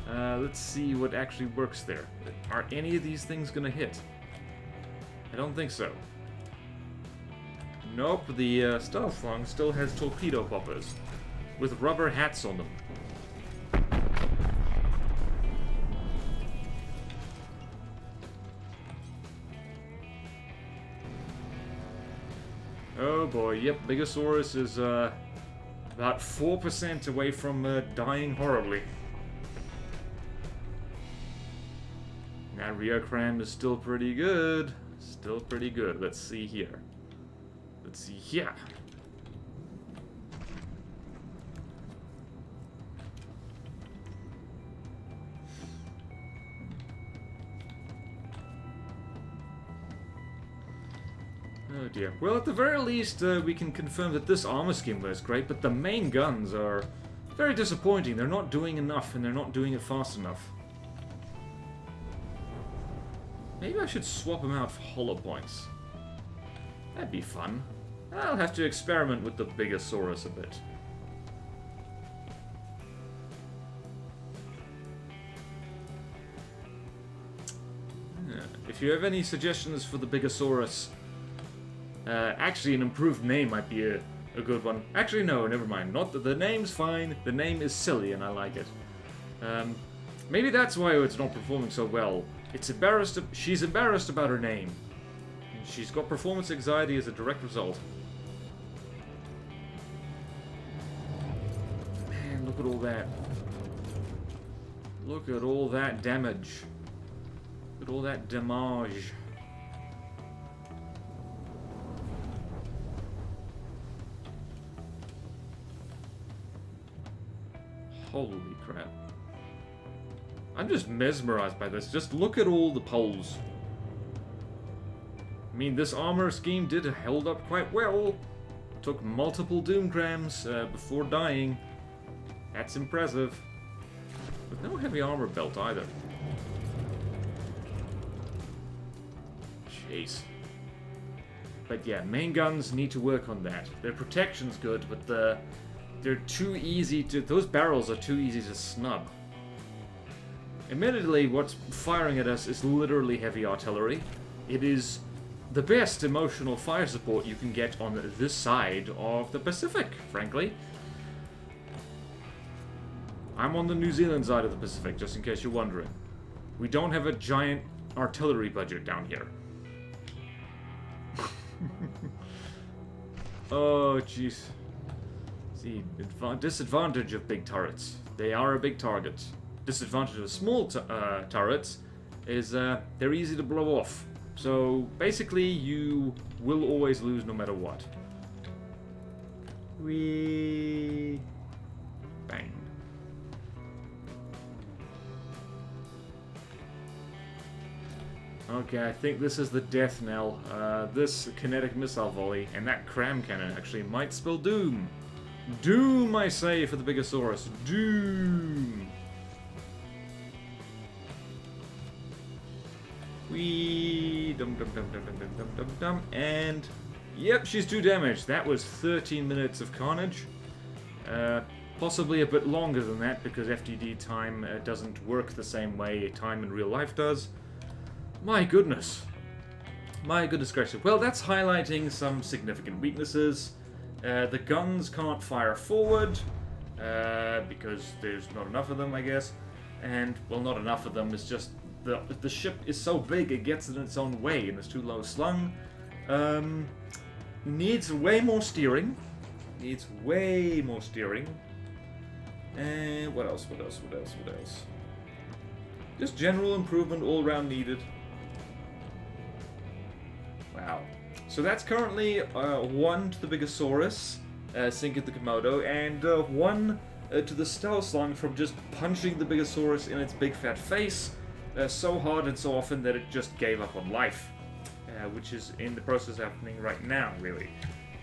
Let's see what actually works there. Are any of these things gonna hit? I don't think so. Nope, the Star Slung still has torpedo poppers with rubber hats on them. Oh boy, yep, Bigosaurus is about 4% away from dying horribly. That rear cram is still pretty good. Still pretty good. Let's see here. Let's see here. Oh dear. Well, at the very least, we can confirm that this armor scheme was great, but the main guns are very disappointing. They're not doing enough, and they're not doing it fast enough. Maybe I should swap them out for hollow points. That'd be fun. I'll have to experiment with the Bigosaurus a bit. If you have any suggestions for the Bigosaurus, actually an improved name might be a good one. Actually, no, never mind. Not the name's fine. The name is silly, and I like it. Maybe that's why it's not performing so well. She's embarrassed about her name. She's got performance anxiety as a direct result. Man, look at all that. Look at all that damage. Look at all that damage. Holy crap. I'm just mesmerized by this. Just look at all the poles. I mean, this armor scheme did held up quite well. Took multiple Doomgrams before dying. That's impressive. With no heavy armor belt either. Jeez. But yeah, main guns need to work on that. Their protection's good, but they're too easy to... Those barrels are too easy to snub. Admittedly, what's firing at us is literally heavy artillery. It is the best emotional fire support you can get on this side of the Pacific, frankly. I'm on the New Zealand side of the Pacific, just in case you're wondering. We don't have a giant artillery budget down here. Oh, jeez. See, disadvantage of big turrets. They are a big target. Disadvantage of small turrets is they're easy to blow off. So basically, you will always lose no matter what. Whee! Bang. Okay, I think this is the death knell. This kinetic missile volley and that cram cannon actually might spell doom. Doom, I say, for the Bigosaurus. Doom! Whee! Dum dum dum dum dum dum dum dum dum. And yep, she's 2 damage. That was 13 minutes of carnage. Possibly a bit longer than that because FTD time doesn't work the same way time in real life does. My goodness. My goodness gracious. Well, that's highlighting some significant weaknesses. The guns can't fire forward because there's not enough of them, I guess. And, well, not enough of them. It's just the ship is so big it gets in its own way and it's too low slung. Needs way more steering. Needs way more steering. And what else? What else? What else? What else? Just general improvement all around needed. Wow. So that's currently 1 to the Bigosaurus, sink at the Komodo, and 1 to the Stealth Slung from just punching the Bigosaurus in its big fat face so hard and so often that it just gave up on life, which is in the process happening right now, really.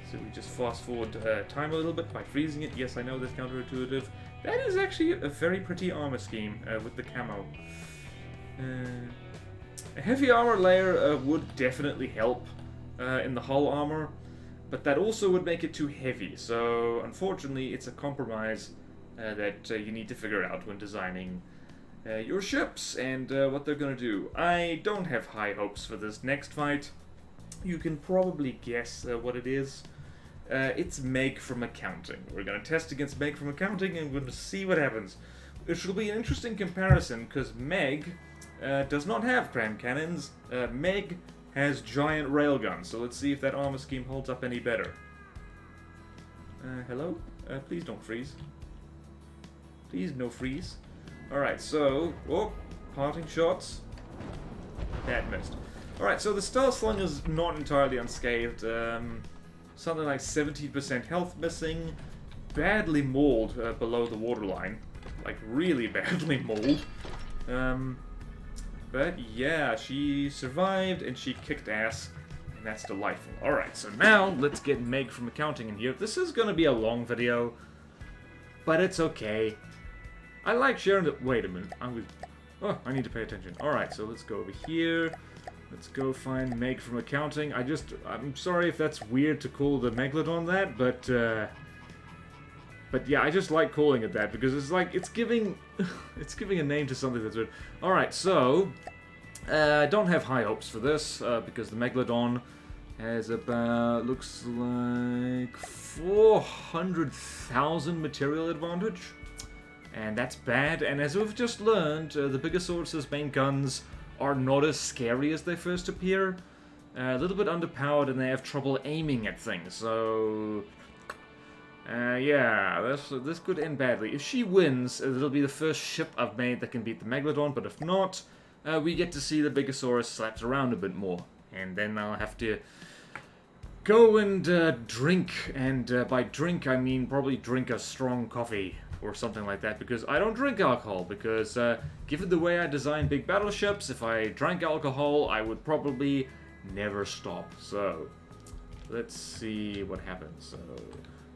So we just fast forward time a little bit by freezing it. Yes, I know that's counterintuitive. That is actually a very pretty armor scheme with the camo. A heavy armor layer would definitely help in the hull armor, but that also would make it too heavy. So unfortunately, it's a compromise that you need to figure out when designing your ships and what they're going to do. I don't have high hopes for this next fight. You can probably guess what it is. It's Meg from Accounting. We're going to test against Meg from Accounting and we're going to see what happens. It will be an interesting comparison because Meg does not have cram cannons. Meg has giant railguns, so let's see if that armor scheme holds up any better. Hello? Please don't freeze. Please no freeze. Alright, so... oh, parting shots. That missed. Alright, so the Stealth Slung is not entirely unscathed. Something like 70% health missing. Badly mauled below the waterline. Like, really badly mauled. But yeah, she survived and she kicked ass. And that's delightful. Alright, so now let's get Meg from Accounting in here. This is going to be a long video. But it's okay. I like sharing the... wait a minute. Oh, I need to pay attention. Alright, so let's go over here. Let's go find Meg from Accounting. I'm sorry if that's weird to call the Megalodon that, but yeah, I just like calling it that because it's like, it's giving a name to something that's weird. Alright, so, I don't have high hopes for this, because the Megalodon has about, looks like 400,000 material advantage. And that's bad, and as we've just learned, the Bigosaurus' main guns are not as scary as they first appear. A little bit underpowered, and they have trouble aiming at things, so... yeah, this could end badly. If she wins, it'll be the first ship I've made that can beat the Megalodon, but if not, we get to see the Bigosaurus slapped around a bit more. And then I'll have to go and drink, and by drink I mean probably drink a strong coffee or something like that, because I don't drink alcohol, because given the way I design big battleships, if I drank alcohol, I would probably never stop. So, let's see what happens. So,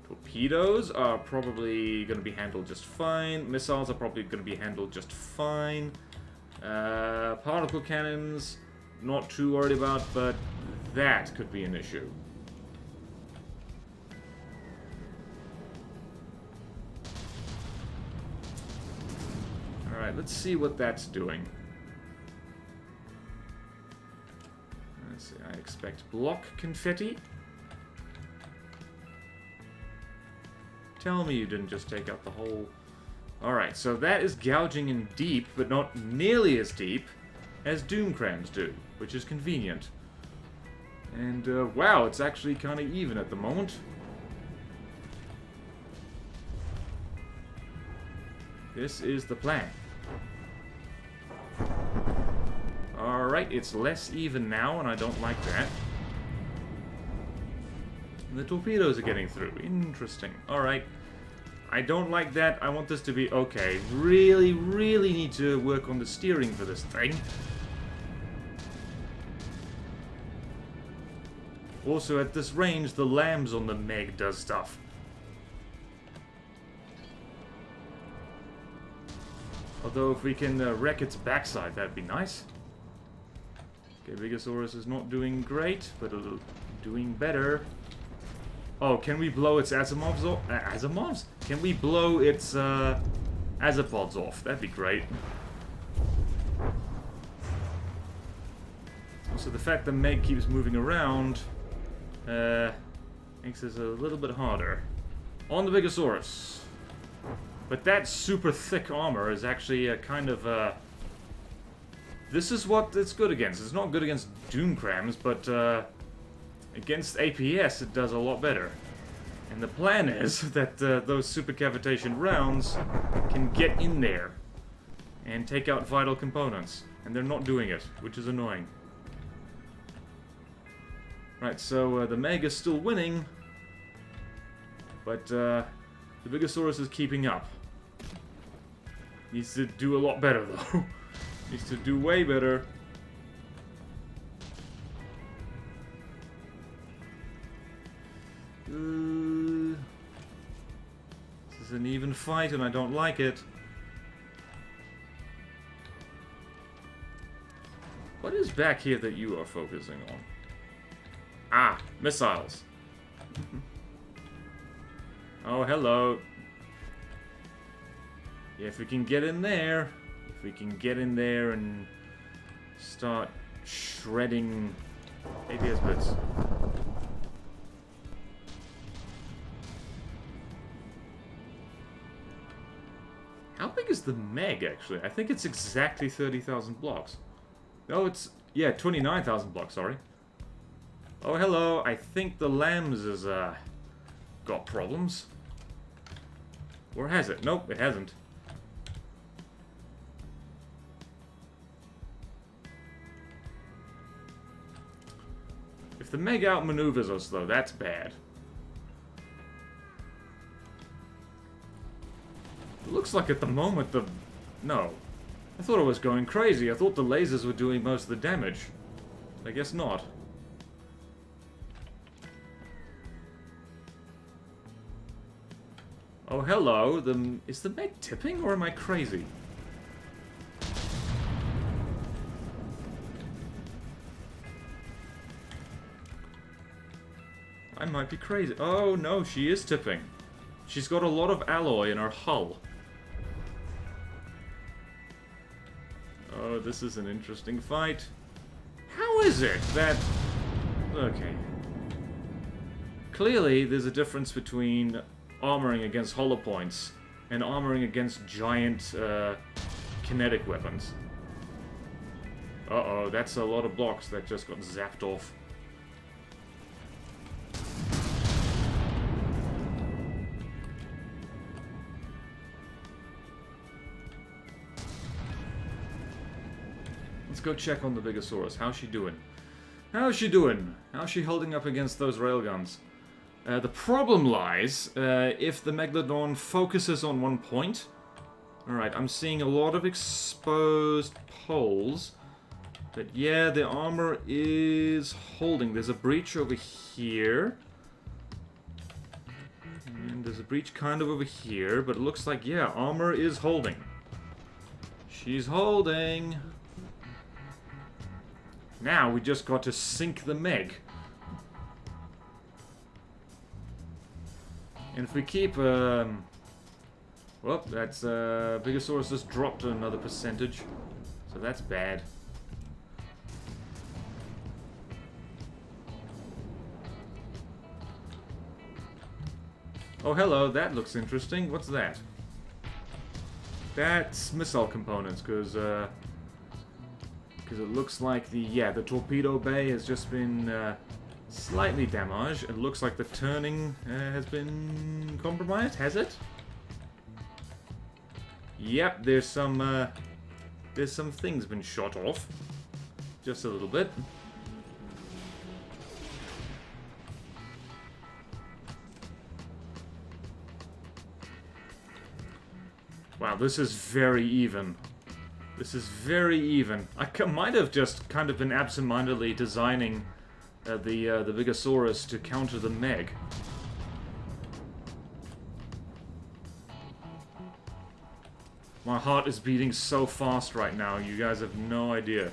torpedoes are probably going to be handled just fine. Missiles are probably going to be handled just fine. Particle cannons, not too worried about, but that could be an issue. Alright, let's see what that's doing. Let's see, I expect block confetti. Tell me you didn't just take out the whole... Alright, so that is gouging in deep, but not nearly as deep as Doom Crams do, which is convenient. And, wow, it's actually kind of even at the moment. This is the plan. Alright, it's less even now, and I don't like that. And the torpedoes are getting through. Interesting. Alright. I don't like that. I want this to be okay. Really, really need to work on the steering for this thing. Also, at this range, the lambs on the Meg does stuff. Although, if we can wreck its backside, that'd be nice. Okay, Bigosaurus is not doing great, but doing better. Oh, can we blow its Asimovs off? Asimovs? Can we blow its Azipods off? That'd be great. Also, the fact that Meg keeps moving around makes this a little bit harder. On the Bigosaurus. But that super thick armor is actually a kind of this is what it's good against. It's not good against Doomcrams, but against APS it does a lot better. And the plan is that those super cavitation rounds can get in there and take out vital components. And they're not doing it, which is annoying. Right, so the Meg is still winning, but the Bigosaurus is keeping up. Needs to do a lot better, though. Needs to do way better. This is an even fight, and I don't like it. What is back here that you are focusing on? Ah, missiles. Oh, hello. If we can get in there, and start shredding APS bits. How big is the Meg, actually? I think it's exactly 30,000 blocks. Oh, it's... yeah, 29,000 blocks, sorry. Oh, hello. I think the Lambs has, got problems. Or has it? Nope, it hasn't. If the Meg outmaneuvers us, though, that's bad. It looks like at the moment the... no. I thought it was going crazy. I thought the lasers were doing most of the damage. I guess not. Oh, hello. Is the Meg tipping, or am I crazy? I might be crazy. Oh, no, she is tipping. She's got a lot of alloy in her hull. Oh, this is an interesting fight. How is it that... okay. Clearly, there's a difference between armoring against hollow points and armoring against giant kinetic weapons. Uh-oh, that's a lot of blocks that just got zapped off. Let's go check on the Bigosaurus. How's she doing? How's she doing? How's she holding up against those railguns? The problem lies if the Megalodon focuses on one point. Alright, I'm seeing a lot of exposed poles. But yeah, the armor is holding. There's a breach over here. And there's a breach kind of over here. But it looks like, yeah, armor is holding. She's holding. Now we just got to sink the Meg. And if we keep, well, that's, Bigosaurus just dropped another percentage. So that's bad. Oh, hello, that looks interesting. What's that? That's missile components, because it looks like the torpedo bay has just been slightly damaged. It looks like the turning has been compromised. Has it? Yep, there's some things been shot off, just a little bit. Wow, this is very even. This is very even. I might have just kind of been absentmindedly designing the Bigosaurus to counter the Meg. My heart is beating so fast right now, you guys have no idea.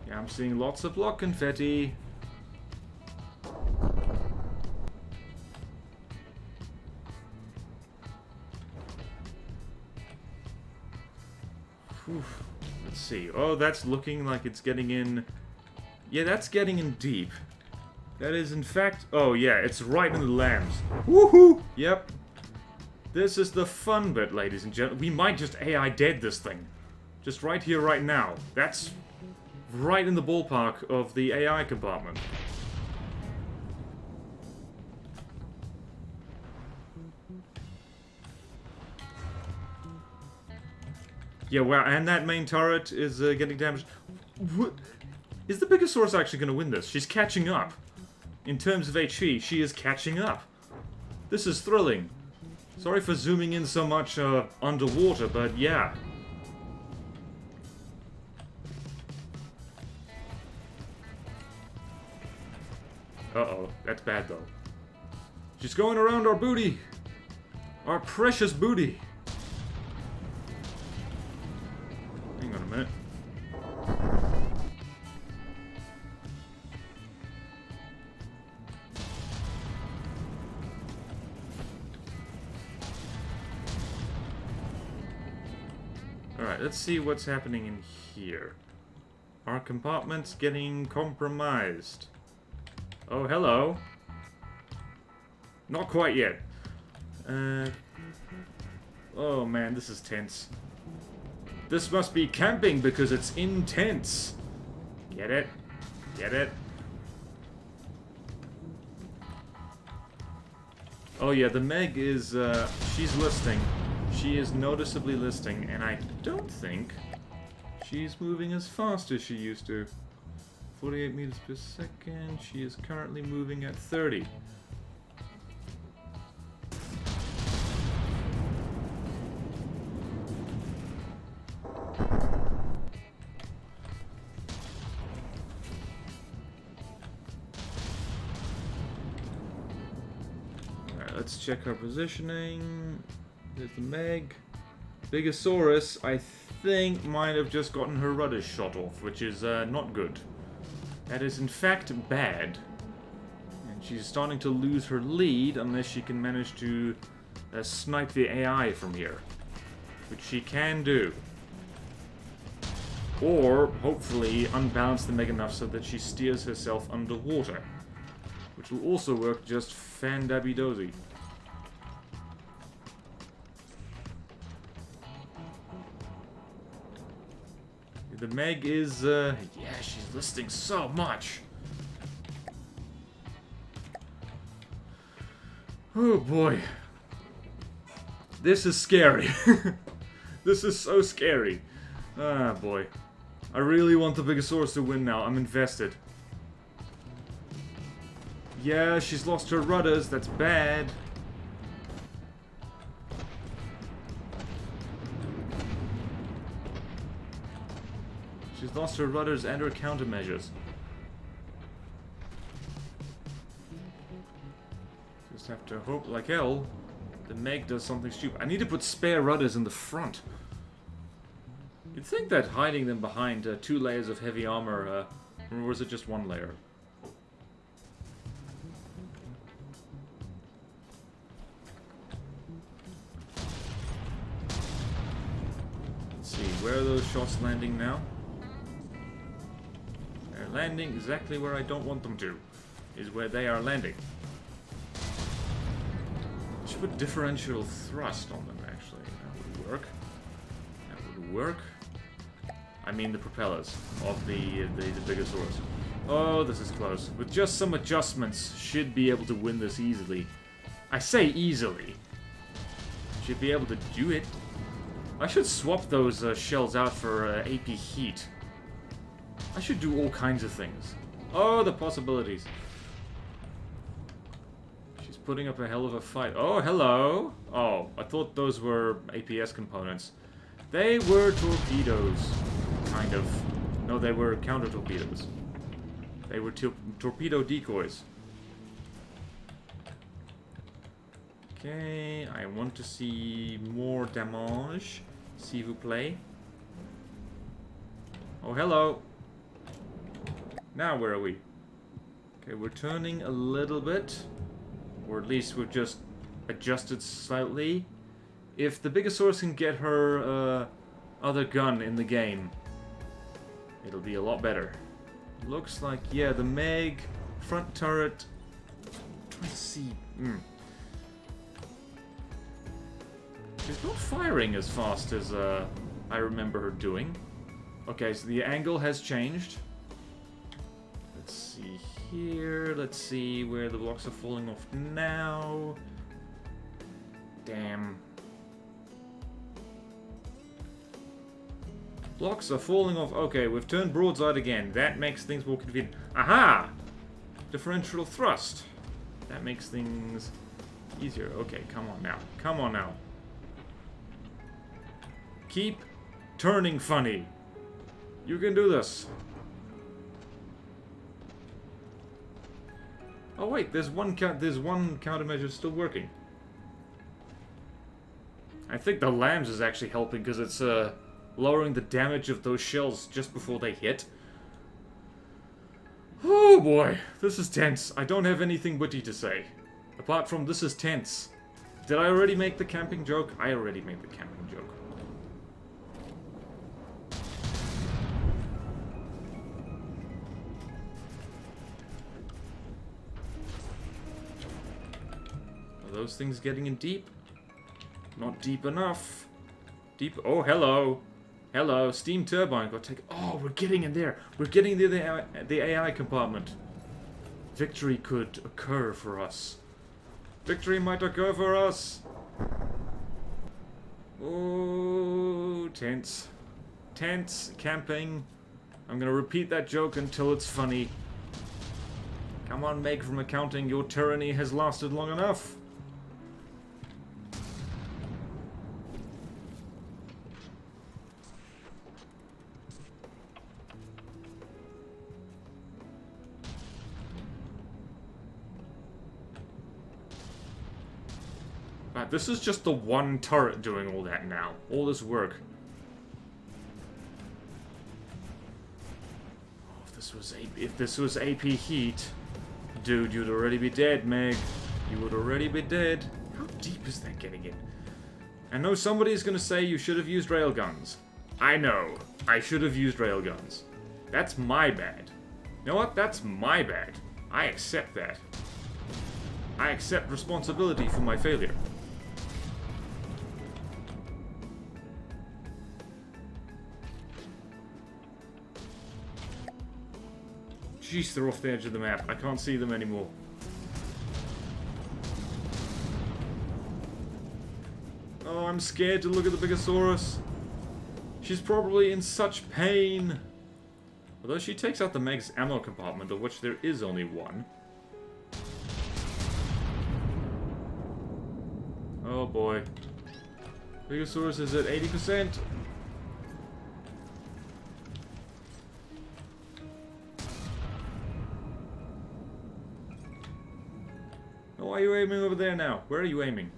Yeah, I'm seeing lots of block confetti. Whew. Let's see. Oh, that's looking like it's getting in... Yeah, that's getting in deep. That is, in fact... Oh, yeah, it's right in the lambs. Woohoo! Yep. This is the fun bit, ladies and gentlemen. We might just AI dead this thing. Just right here, right now. That's right in the ballpark of the AI compartment. Yeah, wow, and that main turret is getting damaged. What? Is the Bigosaurus actually going to win this? She's catching up. In terms of HP, she is catching up. This is thrilling. Sorry for zooming in so much underwater, but yeah. Uh-oh, that's bad though. She's going around our booty. Our precious booty. Hang on a minute. Alright, let's see what's happening in here. Our compartment's getting compromised. Oh, hello. Not quite yet. Oh man, this is tense. This must be camping because it's intense. Get it? Get it? Oh yeah, the Meg is, she's listing. She is noticeably listing, and I don't think she's moving as fast as she used to. 48 meters per second. She is currently moving at 30. Alright, let's check our positioning. There's the Meg. Bigosaurus, I think, might have just gotten her rudder shot off, which is not good. That is, in fact, bad. And she's starting to lose her lead unless she can manage to snipe the AI from here. Which she can do. Or, hopefully, unbalance the Meg enough so that she steers herself underwater. Which will also work just fan-dabby-dozy. The Meg is, yeah, she's listing so much. Oh boy. This is scary. This is so scary. Ah, boy. I really want the Bigosaurus to win now. I'm invested. Yeah, she's lost her rudders. That's bad. She's lost her rudders and her countermeasures. Just have to hope like hell the Meg does something stupid. I need to put spare rudders in the front. You'd think that hiding them behind 2 layers of heavy armor, or was it just 1 layer? Let's see, where are those shots landing now? They're landing exactly where I don't want them to, is where they are landing. I should put differential thrust on them, actually. That would work. That would work. I mean the propellers of the Bigosaurus. Oh, this is close. With just some adjustments, should be able to win this easily. I say easily. Should be able to do it. I should swap those shells out for AP heat. I should do all kinds of things. Oh, the possibilities. She's putting up a hell of a fight. Oh, hello! Oh, I thought those were APS components. They were torpedoes. Kind of. No, they were counter-torpedoes. They were torpedo decoys. Okay, I want to see more damage. S'il vous plaît. Oh, hello! Now, where are we? Okay, we're turning a little bit. Or at least we've just adjusted slightly. If the Bigosaurus can get her other gun in the game, it'll be a lot better. Looks like, yeah, the Meg front turret. Trying to see. She's not firing as fast as I remember her doing. Okay, so the angle has changed. Let's see here. Let's see where the blocks are falling off now. Damn. Blocks are falling off. Okay, we've turned broadside again. That makes things more convenient. Aha! Differential thrust. That makes things easier. Okay, come on now. Come on now. Keep turning funny. You can do this. Oh wait, there's one countermeasure still working. I think the lambs is actually helping because it's lowering the damage of those shells just before they hit. Oh boy, this is tense. I don't have anything witty to say. Apart from this is tense. Did I already make the camping joke? I already made the camping joke. Those things getting in deep? Not deep enough. Deep. Oh, hello. Hello. Steam turbine got taken. Oh, we're getting in there. We're getting the AI compartment. Victory could occur for us. Victory might occur for us. Oh, tense. Tense. Camping. I'm gonna repeat that joke until it's funny. Come on, Meg from accounting. Your tyranny has lasted long enough. This is just the one turret doing all that now. All this work. Oh, if this was AP heat, dude, you'd already be dead, Meg. You would already be dead. How deep is that getting in? I know somebody's gonna say you should have used railguns. I know. I should have used railguns. That's my bad. You know what? That's my bad. I accept that. I accept responsibility for my failure. Jeez, they're off the edge of the map. I can't see them anymore. Oh, I'm scared to look at the Bigosaurus. She's probably in such pain. Although she takes out the Meg's ammo compartment, of which there is only one. Oh boy. Bigosaurus is at 80%. Why are you aiming over there now? Where are you aiming?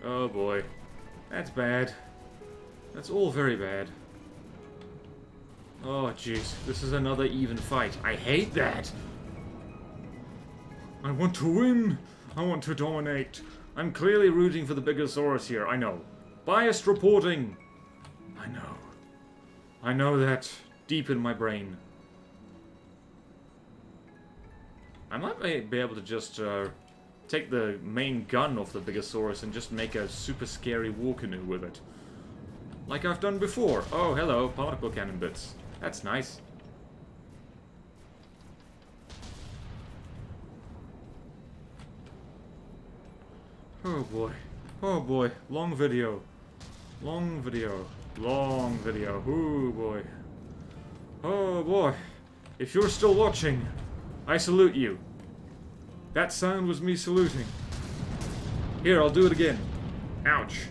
Oh boy. That's bad. That's all very bad. Oh jeez. This is another even fight. I hate that! I want to win! I want to dominate! I'm clearly rooting for the Bigosaurus here, I know. Biased reporting! I know. I know that deep in my brain. I might be able to just take the main gun off the Bigosaurus and just make a super scary war canoe with it. Like I've done before. Oh, hello, particle cannon bits. That's nice. Oh boy. Oh boy. Long video. Long video. Long video. Oh boy. Oh boy. If you're still watching, I salute you. That sound was me saluting. Here, I'll do it again. Ouch.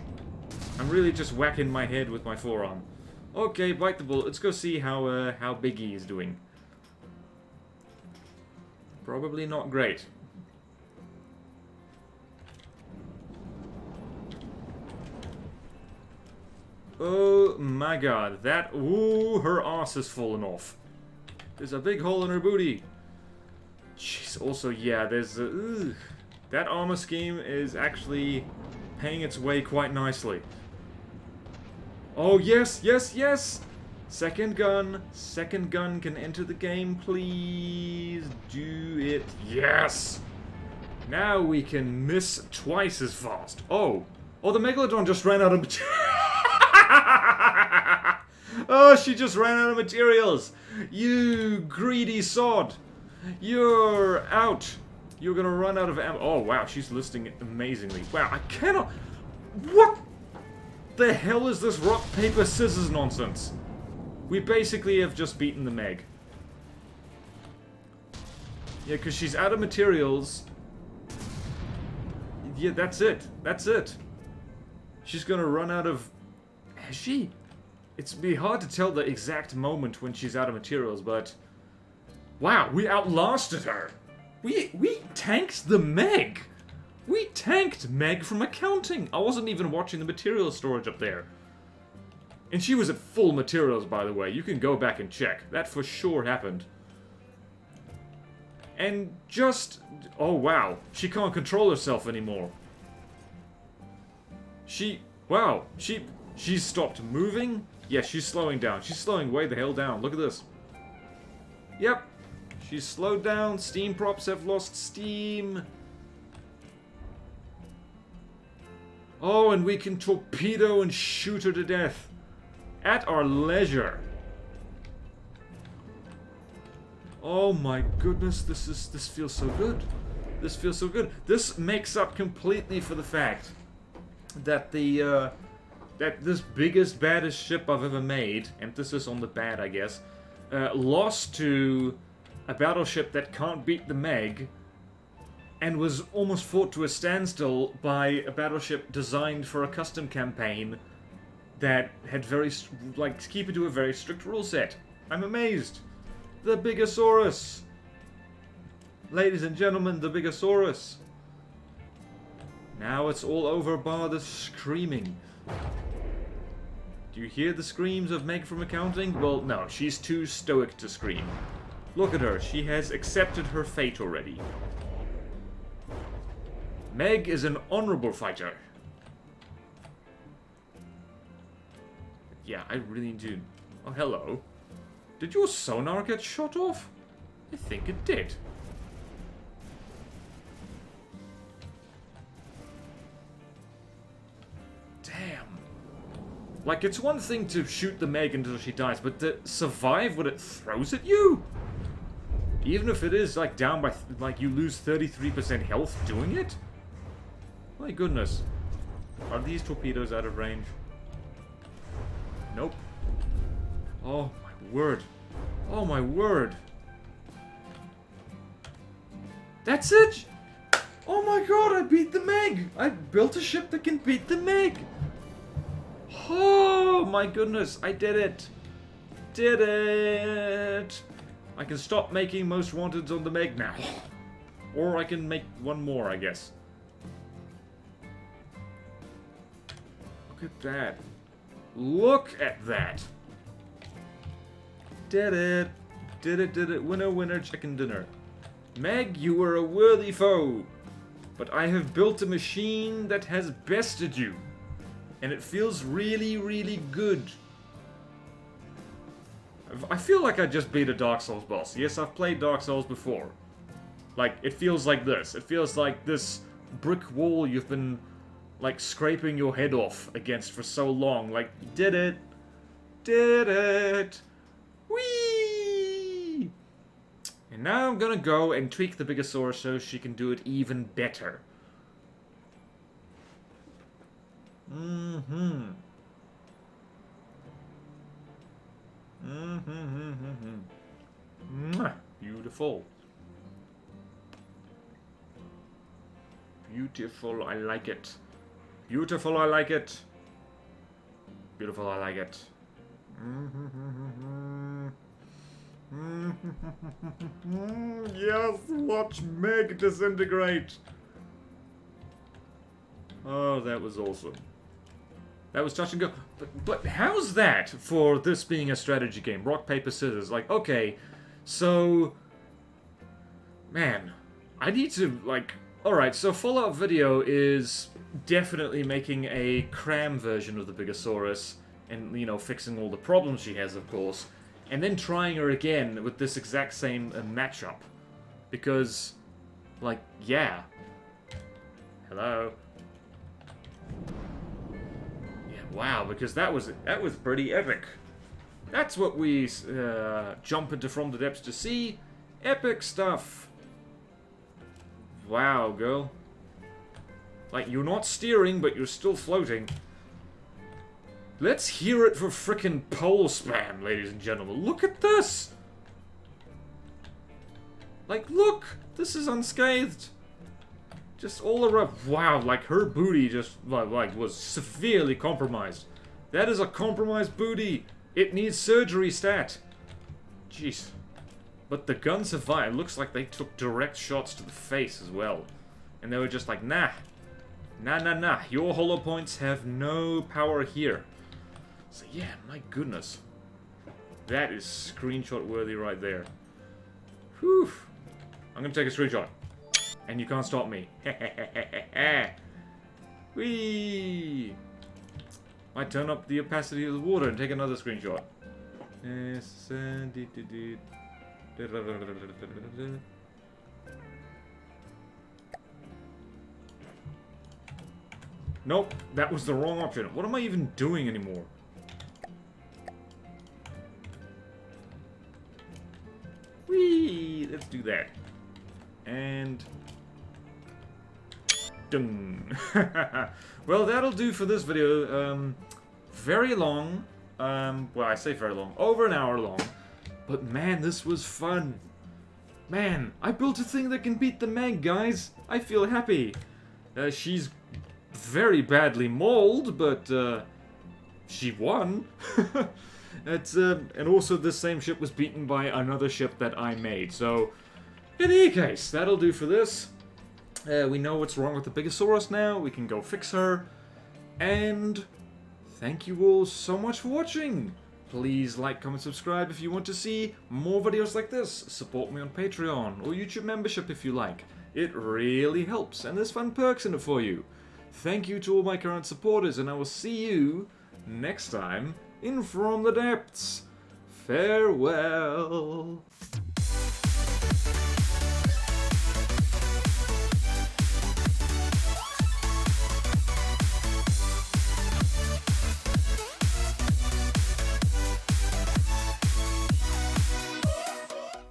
I'm really just whacking my head with my forearm. Okay, bite the bullet. Let's go see how Biggie is doing. Probably not great. Oh my god, that... Ooh, her ass has fallen off. There's a big hole in her booty. Jeez, also, yeah, there's a... that armor scheme is actually paying its way quite nicely. Oh, yes, yes, yes! Second gun can enter the game, please do it. Yes! Now we can miss twice as fast. Oh, the Megalodon just ran out of materials. Oh, she just ran out of materials. You greedy sod. You're out. You're gonna run out of ammo. Oh, wow, she's listing it amazingly. Wow, I cannot... What the hell is this rock, paper, scissors nonsense? We basically have just beaten the Meg. Yeah, because she's out of materials. Yeah, that's it. That's it. She's gonna run out of... Has she? It's be hard to tell the exact moment when she's out of materials, but... Wow, we outlasted her! We tanked the Meg! We tanked Meg from accounting! I wasn't even watching the material storage up there. And she was at full materials, by the way. You can go back and check. That for sure happened. And just... Oh, wow. She can't control herself anymore. Wow. She's stopped moving? Yeah, she's slowing down. She's slowing way the hell down. Look at this. Yep. She's slowed down. Steam props have lost steam. Oh, and we can torpedo and shoot her to death. At our leisure. Oh my goodness, this feels so good. This feels so good. This makes up completely for the fact that that this biggest, baddest ship I've ever made, emphasis on the bad, I guess, lost to a battleship that can't beat the Meg, and was almost fought to a standstill by a battleship designed for a custom campaign that had keep it to a very strict rule set. I'm amazed. The Bigosaurus. Ladies and gentlemen, the Bigosaurus. Now it's all over bar the screaming. Do you hear the screams of Meg from accounting? Well, no, she's too stoic to scream. Look at her, she has accepted her fate already. Meg is an honorable fighter. Yeah, I really do. Oh, hello. Did your sonar get shot off? I think it did. Damn. Like, it's one thing to shoot the Meg until she dies, but to survive what it throws at you? Even if it is, like, down by, you lose 33% health doing it? My goodness. Are these torpedoes out of range? Nope. Oh, my word. Oh, my word. That's it! Oh my god, I beat the Meg! I built a ship that can beat the Meg! Oh my goodness, I did it! Did it! I can stop making Most Wanteds on the Meg now. Or I can make one more, I guess. Look at that. Look at that! Did it! Did it, did it. Winner, winner, chicken dinner. Meg, you were a worthy foe. But I have built a machine that has bested you. And it feels really, really good. I feel like I just beat a Dark Souls boss. Yes, I've played Dark Souls before. Like, it feels like this. It feels like this brick wall you've been, like, scraping your head off against for so long. Like, did it. Did it. Whee! And now I'm gonna go and tweak the Bigosaurus so she can do it even better. Beautiful. Beautiful, I like it. Beautiful, I like it. Beautiful, I like it. Yes, watch Meg disintegrate. Oh, that was awesome. That was touch and go. But how's that for this being a strategy game? Rock, paper, scissors. Like, okay, so... Man, I need to, like... Alright, so Fallout Video is definitely making a cram version of the Bigosaurus. And, you know, fixing all the problems she has, of course. And then trying her again with this exact same matchup. Because, like, yeah. Hello? Wow, because that was pretty epic. That's what we jump into From the Depths to see. Epic stuff. Wow, girl. Like, you're not steering, but you're still floating. Let's hear it for frickin' pole span, ladies and gentlemen. Look at this! Like, look! This is unscathed. Just all around. Wow, like her booty just like was severely compromised. That is a compromised booty. It needs surgery stat. Jeez. But the gun survived. It looks like they took direct shots to the face as well. And they were just like, nah. Nah, nah, nah. Your hollow points have no power here. So yeah, my goodness. That is screenshot worthy right there. Whew. I'm gonna take a screenshot. And you can't stop me. Whee! Might turn up the opacity of the water and take another screenshot. Nope, that was the wrong option. What am I even doing anymore? Whee! Let's do that. And... Dun. Well, that'll do for this video. Very long. Well, I say very long. Over an hour long. But man, this was fun. Man, I built a thing that can beat the Meg, guys. I feel happy. She's very badly mauled, but she won. It's and also this same ship was beaten by another ship that I made. So, in any case, that'll do for this. We know what's wrong with the Bigosaurus now. We can go fix her. And thank you all so much for watching. Please like, comment, subscribe if you want to see more videos like this. Support me on Patreon or YouTube membership if you like. It really helps, and there's fun perks in it for you. Thank you to all my current supporters, and I will see you next time in From the Depths. Farewell.